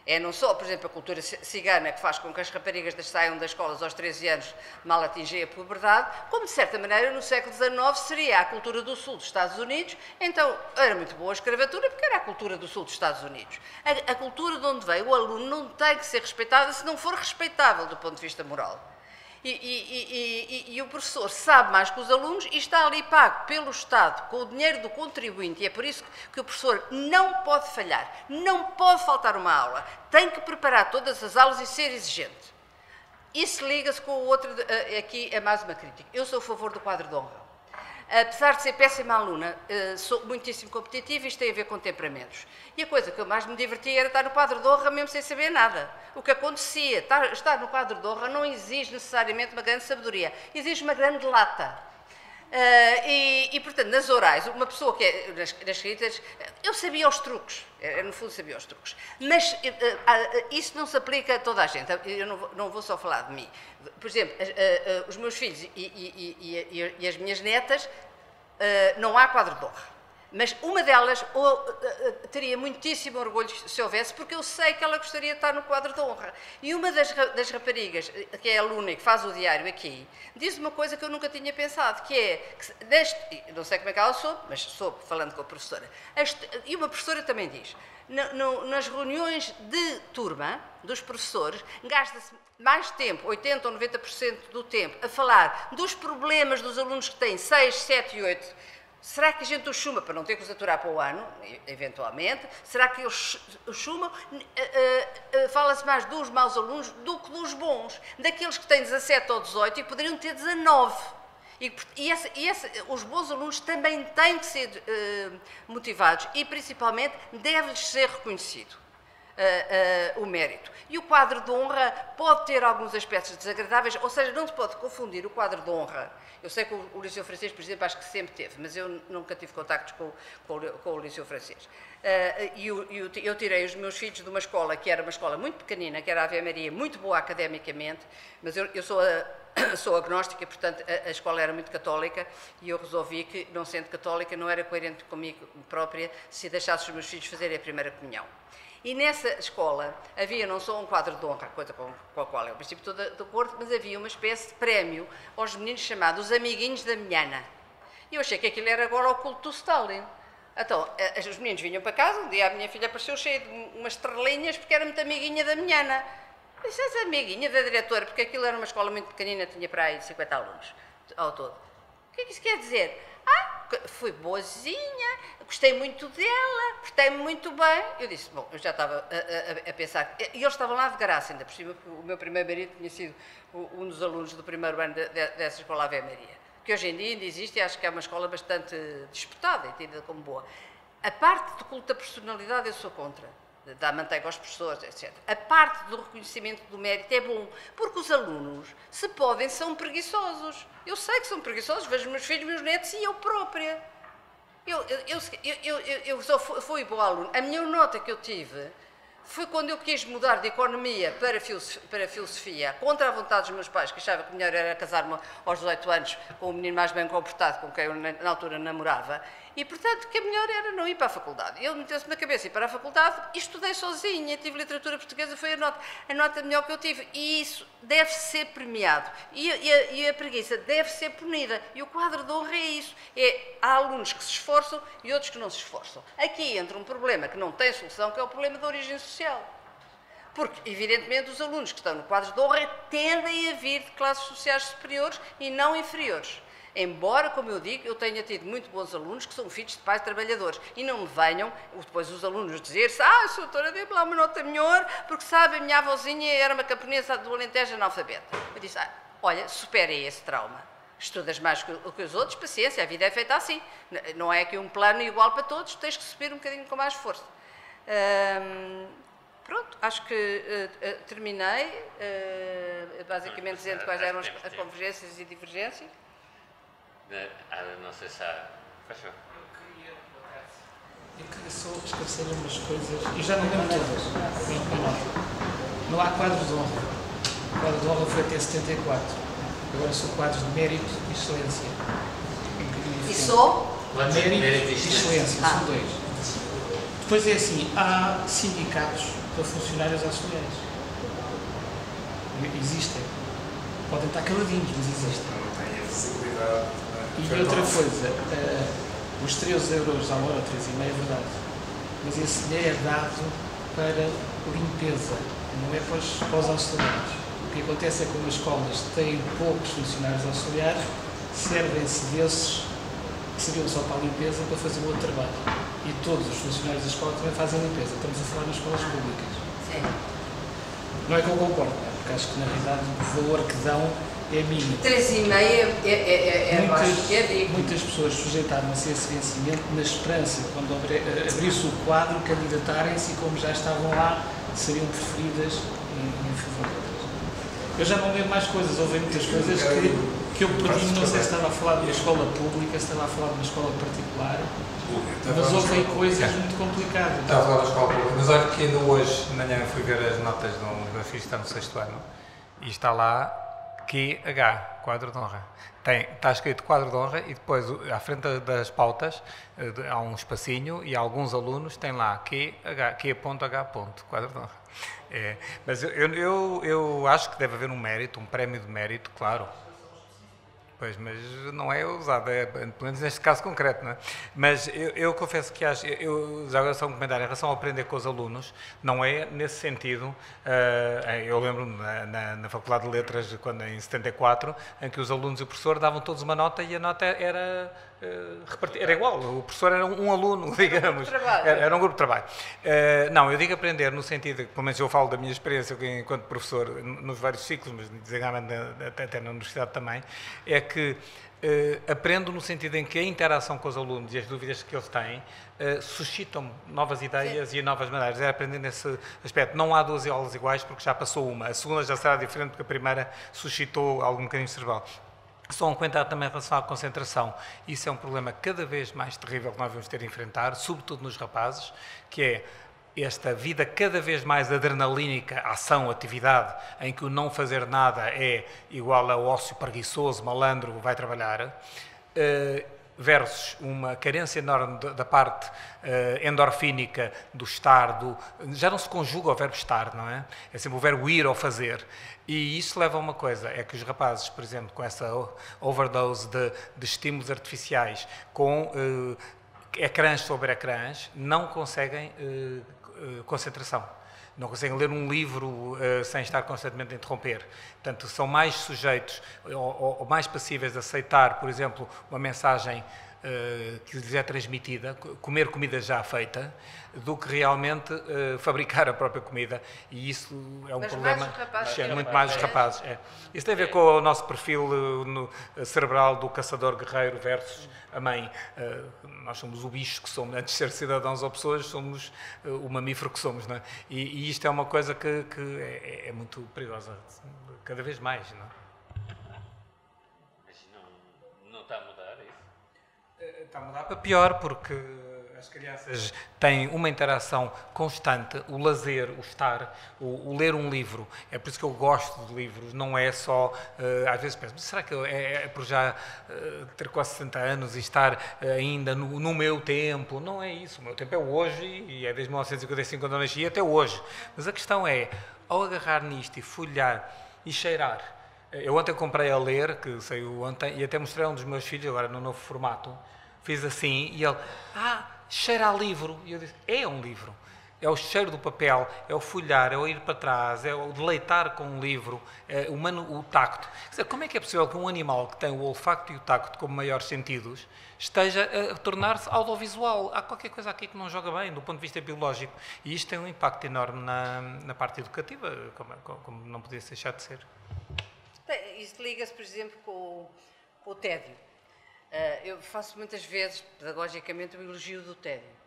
É não só, por exemplo, a cultura cigana, que faz com que as raparigas saiam das escolas aos 13 anos, mal atingem a puberdade, como, de certa maneira, no século XIX seria a cultura do sul dos Estados Unidos. Então, era muito boa a escravatura, porque era a cultura do sul dos Estados Unidos. A cultura de onde veio o aluno não tem que ser respeitada se não for respeitável do ponto de vista moral. E o professor sabe mais que os alunos e está ali pago pelo Estado, com o dinheiro do contribuinte, e é por isso que o professor não pode falhar, não pode faltar uma aula, tem que preparar todas as aulas e ser exigente. Isso liga-se com o outro, aqui é mais uma crítica. Eu sou a favor do quadro de honra. Apesar de ser péssima aluna, sou muitíssimo competitiva e isto tem a ver com temperamentos. E a coisa que eu mais me divertia era estar no quadro de honra mesmo sem saber nada. O que acontecia, estar no quadro de honra não exige necessariamente uma grande sabedoria, exige uma grande lata. Portanto, nas orais, uma pessoa que é, nas escritas, eu sabia os truques, no fundo sabia os truques, mas isso não se aplica a toda a gente, eu não vou só falar de mim. Por exemplo, os meus filhos e as minhas netas, não há quadro de honra. Mas uma delas teria muitíssimo orgulho se houvesse, porque eu sei que ela gostaria de estar no quadro de honra. E uma das raparigas, que é aluna e que faz o diário aqui, diz uma coisa que eu nunca tinha pensado, que é, não sei como é que ela soube, mas soube falando com a professora, e uma professora também diz, nas reuniões de turma dos professores, gasta-se mais tempo, 80% ou 90% do tempo, a falar dos problemas dos alunos que têm 6, 7 e 8. Será que a gente os chuma para não ter que os aturar para o ano, eventualmente? Será que eles os chumam? Fala-se mais dos maus alunos do que dos bons. Daqueles que têm 17 ou 18 e poderiam ter 19. Os bons alunos também têm que ser motivados e, principalmente, deve-lhes ser reconhecido o mérito. E o quadro de honra pode ter alguns aspectos desagradáveis, ou seja, não se pode confundir o quadro de honra. Eu sei que o Liceu Francês, por exemplo, acho que sempre teve, mas eu nunca tive contactos com o Liceu Francês. Eu tirei os meus filhos de uma escola que era uma escola muito pequenina, que era a Ave Maria, muito boa academicamente, mas eu sou agnóstica, portanto a escola era muito católica e eu resolvi que, não sendo católica, não era coerente comigo própria se deixasse os meus filhos fazerem a primeira comunhão. E nessa escola havia não só um quadro de honra, coisa com a qual eu princípio estou de acordo, mas havia uma espécie de prémio aos meninos chamados os amiguinhos da Minhana. E eu achei que aquilo era agora o culto do Stalin. Então, os meninos vinham para casa, um dia a minha filha apareceu cheia de umas estrelinhas porque era muito amiguinha da Minhana. Eu disse, essa amiguinha da diretora, porque aquilo era uma escola muito pequenina, tinha para aí 50 alunos ao todo. O que é que isso quer dizer? Foi boazinha, gostei muito dela, portei-me muito bem. Eu disse, bom, eu já estava a pensar, e eles estavam lá de graça, ainda por cima, porque o meu primeiro marido tinha sido um dos alunos do primeiro ano dessa escola Ave Maria, que hoje em dia ainda existe e acho que é uma escola bastante disputada e tida como boa. A parte do culto da personalidade eu sou contra, dar manteiga aos professores, etc. A parte do reconhecimento do mérito é bom, porque os alunos, se podem, são preguiçosos. Eu sei que são preguiçosos, vejo meus filhos, meus netos e eu própria. Eu só fui boa aluna. A minha nota que eu tive foi quando eu quis mudar de economia para filosofia, contra a vontade dos meus pais, que achavam que melhor era casar-me aos 18 anos com um menino mais bem comportado, com quem eu na altura namorava, e portanto que a melhor era não ir para a faculdade. Ele meteu-se na cabeça ir para a faculdade e estudei sozinha, tive literatura portuguesa, foi a nota melhor que eu tive, e isso deve ser premiado, e a preguiça deve ser punida, e o quadro de honra é isso, há alunos que se esforçam e outros que não se esforçam. Aqui entra um problema que não tem solução, que é o problema da origem social. Porque, evidentemente, os alunos que estão no quadro de honra tendem a vir de classes sociais superiores e não inferiores. Embora, como eu digo, eu tenha tido muito bons alunos que são filhos de pais trabalhadores e não me venham depois os alunos dizer-se Sr. doutora, dê-me lá uma nota melhor, porque sabe, a minha avózinha era uma camponesa do Alentejo analfabeta. Eu disse, olha, supera esse trauma. Estudas mais que os outros, paciência, a vida é feita assim. Não é aqui um plano igual para todos, tens que subir um bocadinho com mais força. Pronto, acho que terminei, basicamente dizendo quais eram as convergências e divergências. Não sei se há... Eu queria só esclarecer umas coisas, e já não lembro todas, não há quadros de honra. O quadro de honra foi até 74, agora são quadros de mérito e excelência. E só? Mérito e excelência, são dois. Depois é assim, há sindicatos para funcionários auxiliares. Existem. Podem estar caladinhos, mas existem. Não tem a visibilidade. E outra coisa, os 13 euros à hora, 13,5 é verdade, mas esse dinheiro é dado para limpeza, não é para os auxiliares. O que acontece é que como as escolas têm poucos funcionários auxiliares, servem-se desses que seriam só para a limpeza para fazer o outro trabalho. E todos os funcionários da escola também fazem limpeza. Estamos a falar nas escolas públicas. Sim. Não é que eu concordo, porque acho que na realidade o valor que dão é mínimo. 3,5 é baixo, é digno. Muitas pessoas sujeitaram-se a esse vencimento na esperança, quando abrisse o quadro, candidatarem-se e como já estavam lá, seriam preferidas em favor de outras. Eu já não lembro mais coisas, houve muitas coisas que eu perdi, não sei se estava a falar de uma escola pública, se estava a falar de uma escola particular, mas houve coisas muito complicadas. Estava a falar da escola pública, mas olha que ainda hoje de manhã fui ver as notas de um filho que está no 6º ano e está lá QH, quadro de honra. Está escrito quadro de honra e depois à frente das pautas há um espacinho e alguns alunos têm lá Q.H, quadro de honra. Mas eu acho que deve haver um mérito, um prémio de mérito, claro. Pois, mas não é usado, pelo menos neste caso concreto, não é? Mas eu confesso que acho, já agora só um comentário, em relação a aprender com os alunos, não é nesse sentido, eu lembro-me na Faculdade de Letras, quando em 74, em que os alunos e o professor davam todos uma nota e a nota era igual, o professor era um aluno, digamos, era um grupo de trabalho. Não, eu digo aprender no sentido, pelo menos eu falo da minha experiência enquanto professor nos vários ciclos, mas desigualmente até na universidade também, é que aprendo no sentido em que a interação com os alunos e as dúvidas que eles têm suscitam novas ideias e novas maneiras. É aprender nesse aspecto. Não há duas aulas iguais porque já passou uma. A segunda já será diferente porque a primeira suscitou algum bocadinho cerebral. Só um comentário também em relação à concentração. Isso é um problema cada vez mais terrível que nós vamos ter a enfrentar, sobretudo nos rapazes, que é esta vida cada vez mais adrenalínica, ação, atividade, em que o não fazer nada é igual ao ócio preguiçoso, malandro, vai trabalhar, versus uma carência enorme da parte endorfínica do estar, já não se conjuga o verbo estar, não é? É sempre o verbo ir ou fazer. E isso leva a uma coisa, é que os rapazes, por exemplo, com essa overdose de estímulos artificiais, com ecrãs sobre ecrãs, não conseguem concentração. Não conseguem ler um livro sem estar constantemente a interromper. Portanto, são mais sujeitos ou mais passíveis de aceitar, por exemplo, uma mensagem que lhes é transmitida, comer comida já feita, do que realmente fabricar a própria comida. E isso é um problema muito mais os rapazes. Isso tem a ver com o nosso perfil cerebral do caçador-guerreiro versus a mãe. Nós somos o bicho que somos, antes de ser cidadãos ou pessoas, somos o mamífero que somos. Não é? E isto é uma coisa que é muito perigosa, cada vez mais. Não é? Mas não está a mudar isso? Está a mudar para pior, porque as crianças têm uma interação constante, o lazer, o estar, o ler um livro. É por isso que eu gosto de livros, não é só, às vezes penso, será que é por já ter quase 60 anos e estar ainda no meu tempo? Não é isso, o meu tempo é hoje e é desde 1955 quando eu nasci até hoje. Mas a questão é, ao agarrar nisto e folhear e cheirar, eu ontem comprei a ler, que saiu ontem, e até mostrei a um dos meus filhos, agora no novo formato, fiz assim, e ele, cheira a livro. E eu disse, é um livro. É o cheiro do papel, é o folhear, é o ir para trás, é o deleitar com um livro, é o tacto. Quer dizer, como é que é possível que um animal que tem o olfato e o tacto como maiores sentidos esteja a tornar-se audiovisual? Há qualquer coisa aqui que não joga bem, do ponto de vista biológico. E isto tem um impacto enorme na parte educativa, como não podia deixar de ser. Isso liga-se, por exemplo, com o tédio. Eu faço muitas vezes, pedagogicamente, o elogio do tédio.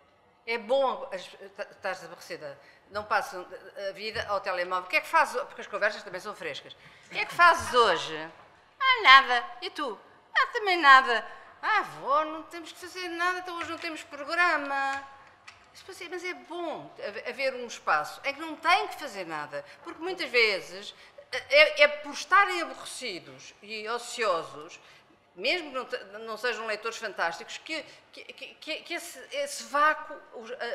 É bom estar aborrecida. Não passam a vida ao telemóvel. O que é que fazes? Porque as conversas também são frescas. O que é que fazes hoje? Nada. E tu? Também nada. Avó, não temos que fazer nada, então hoje não temos programa. Mas é bom haver um espaço em que não tem que fazer nada. Porque muitas vezes é por estarem aborrecidos e ociosos, mesmo que não sejam leitores fantásticos, que esse vácuo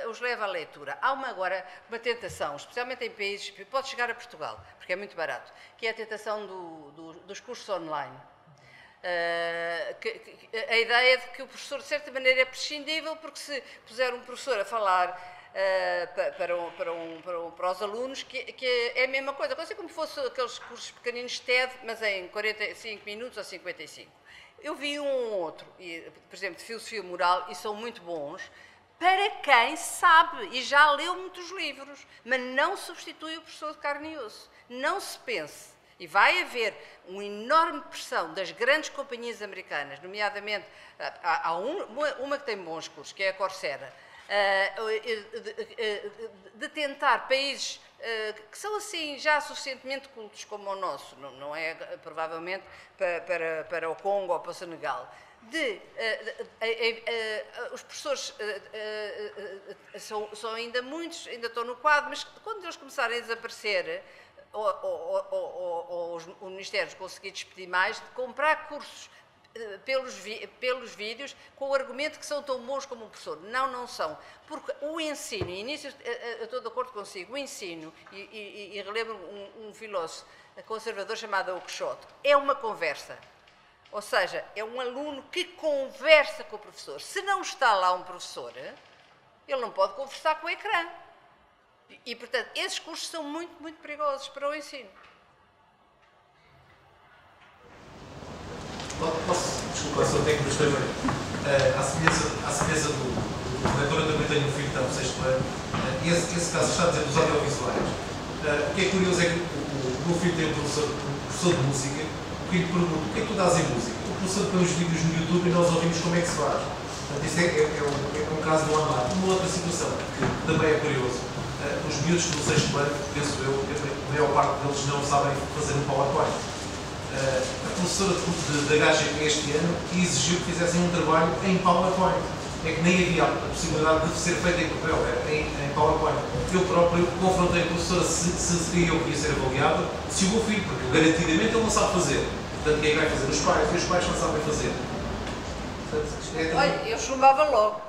os leva à leitura. Há agora uma tentação, especialmente em países, pode chegar a Portugal, porque é muito barato, que é a tentação dos cursos online. A ideia de que o professor, de certa maneira, é prescindível, porque se puser um professor a falar para os alunos, que é a mesma coisa, quase como fosse aqueles cursos pequeninos TED, mas em 45 minutos ou 55. Eu vi um ou outro, por exemplo, de filosofia moral, e são muito bons, para quem sabe e já leu muitos livros, mas não substitui o professor de carne e osso. Não se pense, e vai haver uma enorme pressão das grandes companhias americanas, nomeadamente, há uma que tem bons cursos, que é a Coursera, de tentar países que são assim já suficientemente cultos como o nosso, não é provavelmente para o Congo ou para o Senegal, os professores são ainda muitos, ainda estão no quadro, mas quando eles começarem a desaparecer, ou os ministérios conseguirem despedir mais, de comprar cursos pelos vídeos, com o argumento que são tão bons como um professor. Não são. Porque o ensino, eu estou de acordo consigo, o ensino, e relembro um filósofo conservador chamado Oakeshott, é uma conversa. Ou seja, é um aluno que conversa com o professor. Se não está lá um professor, ele não pode conversar com o ecrã. E portanto, esses cursos são muito, muito perigosos para o ensino. Desculpa, só tenho que nos também. À semelhança do leitor, eu também tenho um filho que está no 6º ano, e esse caso está a dizer dos audiovisuais. O que é curioso é que o meu filho tem um professor de música que lhe pergunta: o que é que tu dás em música? O professor põe os vídeos no YouTube e nós ouvimos como é que se faz. Portanto, isso é um caso do online. Uma outra situação que também é curioso: os miúdos do 6º ano, penso eu, a maior parte deles não sabem fazer um PowerPoint. A professora de HGP este ano exigiu que fizessem um trabalho em PowerPoint. É que nem havia a possibilidade de ser feito em papel, em PowerPoint. Eu próprio confrontei a professora se seria eu que ia ser avaliado, se o meu filho, porque garantidamente ele não sabe fazer. Portanto, quem vai fazer? Os pais, e os pais não sabem fazer. Portanto, olha, eu chumbava logo.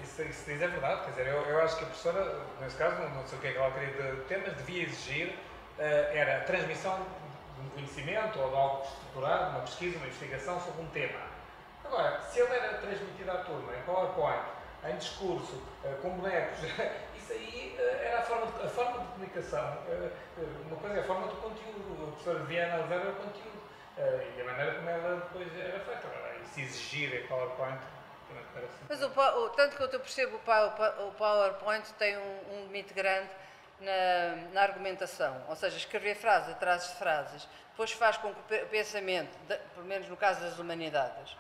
Isso diz é verdade, quer dizer, eu acho que a professora, nesse caso, não sei o que é que ela queria ter, mas devia exigir, era a transmissão de um conhecimento ou de algo estruturado, uma pesquisa, uma investigação sobre um tema. Agora, se ele era transmitido à turma em PowerPoint, em discurso, com bonecos, isso aí era a forma de comunicação. Uma coisa é a forma do conteúdo, a professora devia analisar o conteúdo e a maneira como ela depois era feita. Agora, e se exigir em PowerPoint, também parece... Mas tanto que eu percebo, o PowerPoint tem um limite grande na argumentação, ou seja, escrever frases atrás de frases, depois faz com que o pensamento, pelo menos no caso das humanidades,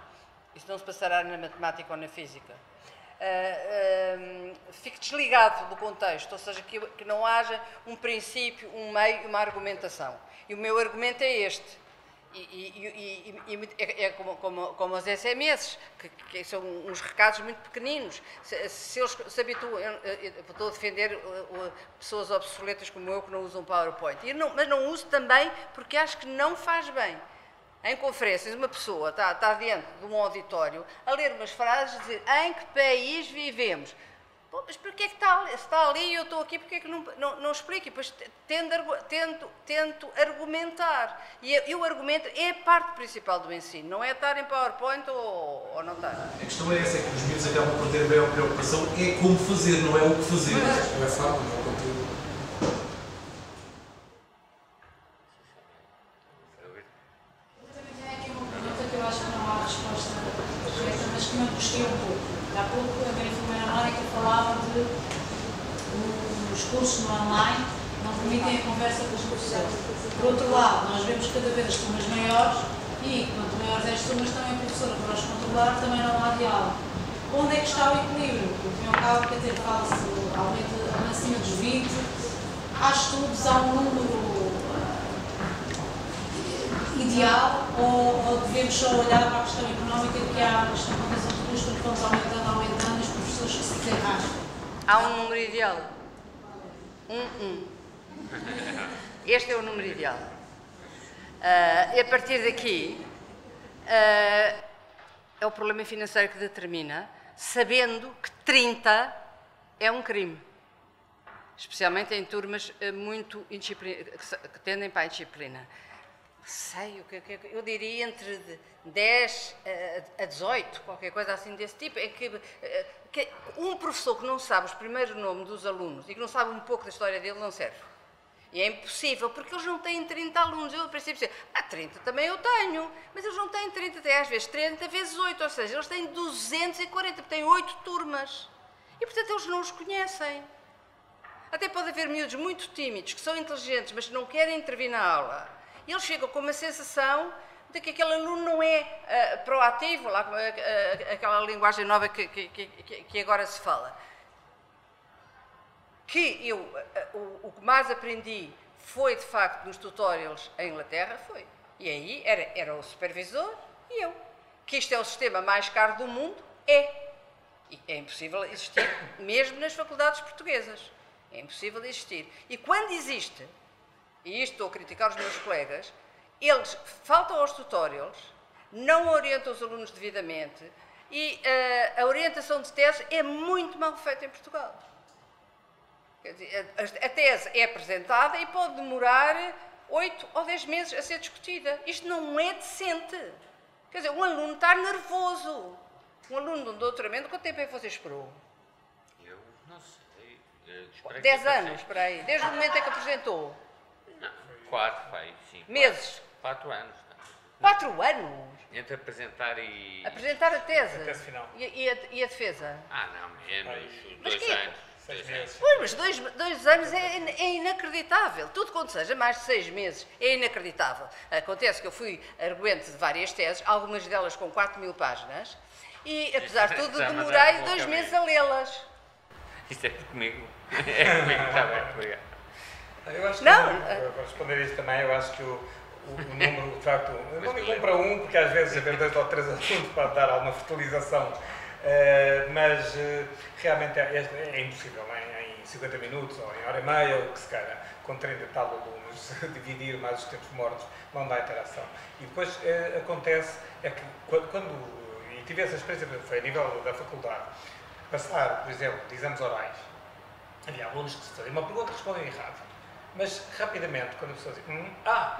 isso não se passará na matemática ou na física, fique desligado do contexto, ou seja, que não haja um princípio, um meio e uma argumentação. E o meu argumento é este. É como os SMS, que são uns recados muito pequeninos. Se eles se habituam, estou a defender pessoas obsoletas como eu que não usam PowerPoint, mas não uso também porque acho que não faz bem. Em conferências, uma pessoa está diante de um auditório a ler umas frases, dizer em que país vivemos. Pô, mas porquê é que está ali e eu estou aqui, porquê é que não explico? E depois tento argumentar. E o argumento é a parte principal do ensino, não é estar em PowerPoint ou não estar. A questão é essa, é que os miúdos acabam por ter a maior preocupação, é como fazer, não é o que fazer. Não é fácil, não é o conteúdo. Que me angustia um pouco. Há pouco a minha enfermeira Mónica falava de os cursos no online não permitem a conversa com os professores. Por outro lado, nós vemos cada vez as turmas maiores e quanto maiores as turmas também a professora para os controlar, também não há diálogo. Onde é que está o equilíbrio? Porque, ao fim e ao cabo, quer dizer, fala-se aumenta acima dos 20, há estudos, há um número ideal ou devemos só olhar para a questão económica de que há uma questão de condição de custo que vamos aumentando e os professores que se desenrascam? Há um número ideal. Este é o número ideal. E a partir daqui é o problema financeiro que determina, sabendo que 30 é um crime. Especialmente em turmas muito que tendem para a indisciplina. sei, eu diria entre 10 a 18, qualquer coisa assim desse tipo. É que um professor que não sabe os primeiros nomes dos alunos e que não sabe um pouco da história dele não serve. E é impossível, porque eles não têm 30 alunos. Eu, a princípio, 30 também eu tenho, mas eles não têm 30, têm às vezes 30 vezes 8, ou seja, eles têm 240, porque têm 8 turmas. E, portanto, eles não os conhecem. Até pode haver miúdos muito tímidos, que são inteligentes, mas que não querem intervir na aula. E eles chegam com uma sensação de que aquele aluno não é proativo, lá, aquela linguagem nova que agora se fala. Que o que mais aprendi foi, de facto, nos tutorials em Inglaterra, foi. E aí era o supervisor e eu. Que isto é o sistema mais caro do mundo, é. E é impossível existir, mesmo nas faculdades portuguesas. É impossível existir. E quando existe, e isto estou a criticar os meus colegas, eles faltam aos tutorials, não orientam os alunos devidamente e a orientação de tese é muito mal feita em Portugal. Quer dizer, a tese é apresentada e pode demorar 8 ou 10 meses a ser discutida. Isto não é decente. Quer dizer, um aluno está nervoso. Um aluno de um doutoramento, quanto tempo é que você esperou? Eu não sei. 10 anos, espera aí. Desde o momento em que apresentou? Não, 4, pai, 5. Meses? 4 anos. 4 anos? Entre apresentar e... Apresentar a tese? A tese final. E a defesa? Ah, não, menos. Mas 2 que- anos. 6 meses. Pois, mas 2 anos é inacreditável. Tudo quanto seja mais de 6 meses é inacreditável. Acontece que eu fui arguente de várias teses, algumas delas com 4.000 páginas, e apesar de tudo demorei 2 meses a lê-las. Isto é comigo. É comigo, está bem, obrigado. Eu acho que, Não. para responder isto também, eu acho que o número, de facto, eu não digo 1 para 1, porque às vezes haver 2 ou 3 assuntos pode dar alguma fertilização, mas realmente é impossível em 50 minutos ou em hora e meia, ou que se calhar, com 30 e tal alunos, dividir mais os tempos mortos, não dá interação. E depois acontece, é que quando e tive essa experiência, foi a nível da faculdade, passar, por exemplo, de exames orais, havia alunos que se faziam uma pergunta e respondiam errado. Mas, rapidamente, quando a pessoa dizia,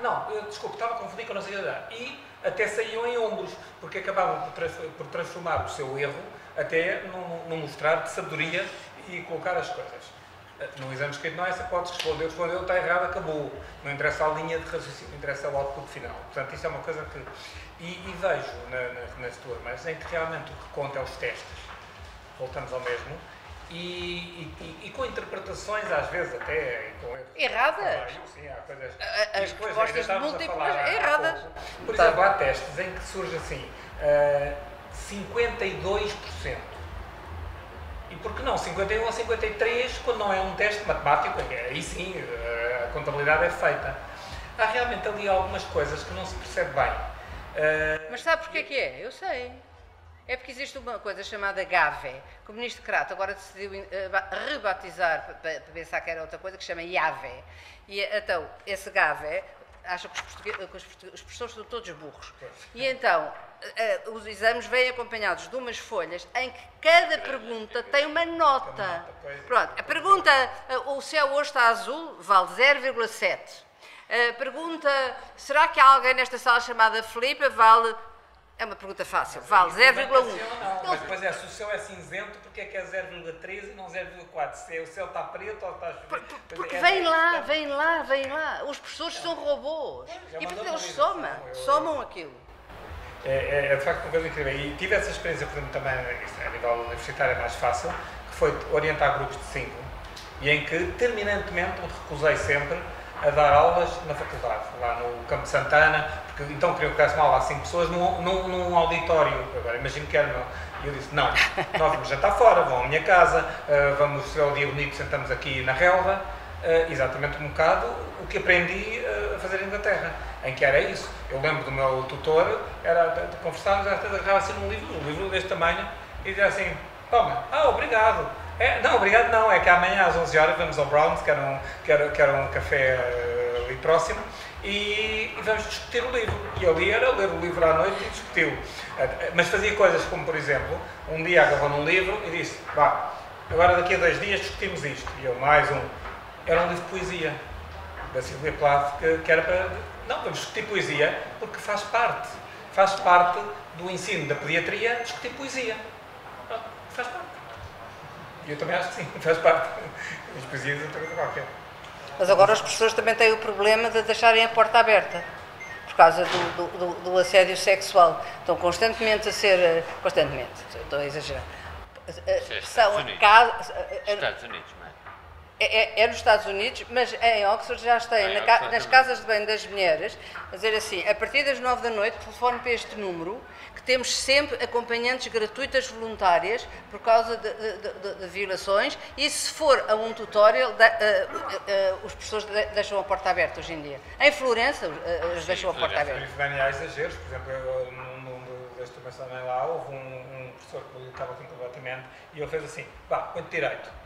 não, desculpe, estava a confundir com não sei o que, e até saíam em ombros, porque acabavam por transformar o seu erro até num mostrar de sabedoria e colocar as coisas. No exame escrito, não, essa pode respondeu, está errado, acabou. Não interessa a linha de raciocínio, interessa o output final. Portanto, isso é uma coisa que... E vejo nas turmas em que realmente o que conta é os testes. Voltamos ao mesmo. E com interpretações, às vezes, até com erradas. Sim, há coisas... As respostas múltiplas erradas. Por exemplo, há testes em que surge assim, 52%. E por que não 51 ou 53 quando não é um teste matemático? Aí sim, a contabilidade é feita. Há realmente ali algumas coisas que não se percebe bem. Mas sabe porquê que é? Eu sei. É porque existe uma coisa chamada GAVE, que o ministro Crato agora decidiu rebatizar para pensar que era outra coisa, que se chama IAVE. E então, esse GAVE, acha que os professores são todos burros. E então, os exames vêm acompanhados de umas folhas em que cada pergunta tem uma nota. Pronto, a pergunta, o céu hoje está azul, vale 0,7. A pergunta, será que há alguém nesta sala chamada Filipe, vale... É uma pergunta fácil, vale 0,1. Mas depois se o céu é cinzento, porque é que é 0,3 e não 0,4? Se o céu está preto ou está... Porque vem lá. Os professores são robôs. E porque eles somam aquilo. É de facto uma coisa incrível. E tive essa experiência, por exemplo, também a nível universitário é mais fácil, que foi orientar grupos de 5, e em que terminantemente me recusei sempre a dar aulas na faculdade, lá no Campo de Santana, porque então queriam que desse uma aula a 5 pessoas num auditório. Agora imagino que era, não. E eu disse, não, nós vamos jantar fora, vão à minha casa, vamos, se é o dia bonito, sentamos aqui na relva, exatamente um bocado o que aprendi a fazer em Inglaterra, em que era isso. Eu lembro do meu tutor, era de conversarmos, agarrava assim um livro deste tamanho, e dizia assim, toma, obrigado. Não, obrigado não, é que amanhã às 11 horas vamos ao Browns, que era um café ali próximo, e vamos discutir o livro. E ali era ler o livro à noite e discuti-lo. Mas fazia coisas como, por exemplo, um dia agarrou num livro e disse, agora daqui a 2 dias discutimos isto. E eu, mais um. Era um livro de poesia, da Silvia Plath, que era para Não, vamos discutir poesia porque faz parte do ensino da pediatria discutir poesia. Pronto, faz parte. E eu também acho que sim, faz parte. As poesias é outra coisa qualquer. Mas agora os professores também têm o problema de deixarem a porta aberta, por causa do assédio sexual. Estão constantemente a ser... Constantemente, estou a exagerar. São Estados Unidos, não é? É nos Estados Unidos, mas em Oxford já tem, nas casas de banho das mulheres, a dizer assim, a partir das 9 da noite, telefone para este número, que temos sempre acompanhantes gratuitas voluntárias por causa de violações, e se for a um tutorial, os professores deixam a porta aberta hoje em dia. Em Florença, eles deixam a porta aberta. Isso vem a exageros, por exemplo, num das turmas também lá, houve um professor que estava assim completamente, e ele fez assim, põe direito.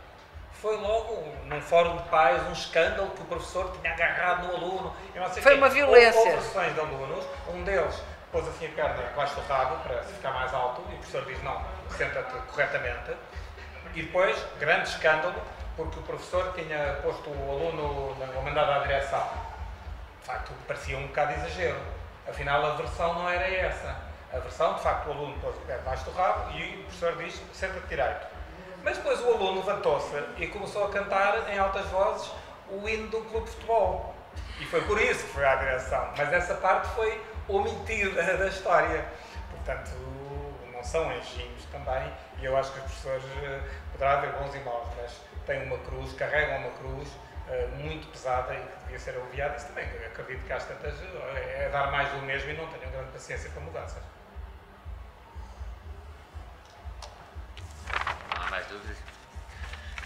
Foi logo, num fórum de pais, um escândalo que o professor tinha agarrado no aluno. Eu não sei Foi uma violência. Houve versões de alunos, um deles pôs assim a perna abaixo do rabo para ficar mais alto e o professor diz não, senta-te corretamente. E depois, grande escândalo, porque o professor tinha posto o aluno, mandado à direção. De facto, parecia um bocado de exagero. Afinal, a versão não era essa. A versão, de facto, o aluno pôs a perna abaixo do rabo e o professor diz senta-te direito. Mas depois o aluno levantou-se e começou a cantar em altas vozes o hino do clube de futebol. E foi por isso que foi à direção. Mas essa parte foi omitida da história. Portanto, não são anjinhos também. E eu acho que os professores poderá haver bons e maus, mas têm uma cruz, carregam uma cruz muito pesada e que devia ser aliviada. Isso também, acredito que às tantas é dar mais do mesmo e não tenham grande paciência para mudanças. Mais dúvidas?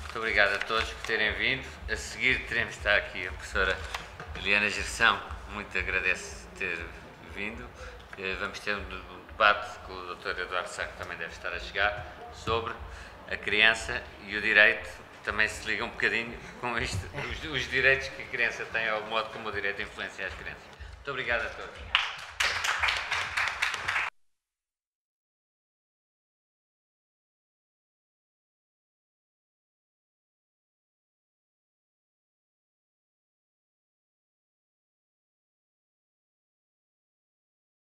Muito obrigado a todos por terem vindo. A seguir teremos estar aqui a professora Eliana Gerção, muito agradeço ter vindo. Vamos ter um debate com o Dr. Eduardo Sá, que também deve estar a chegar, sobre a criança e o direito. Também se liga um bocadinho com isto, os direitos que a criança tem, ao modo como o direito influencia as crianças. Muito obrigado a todos.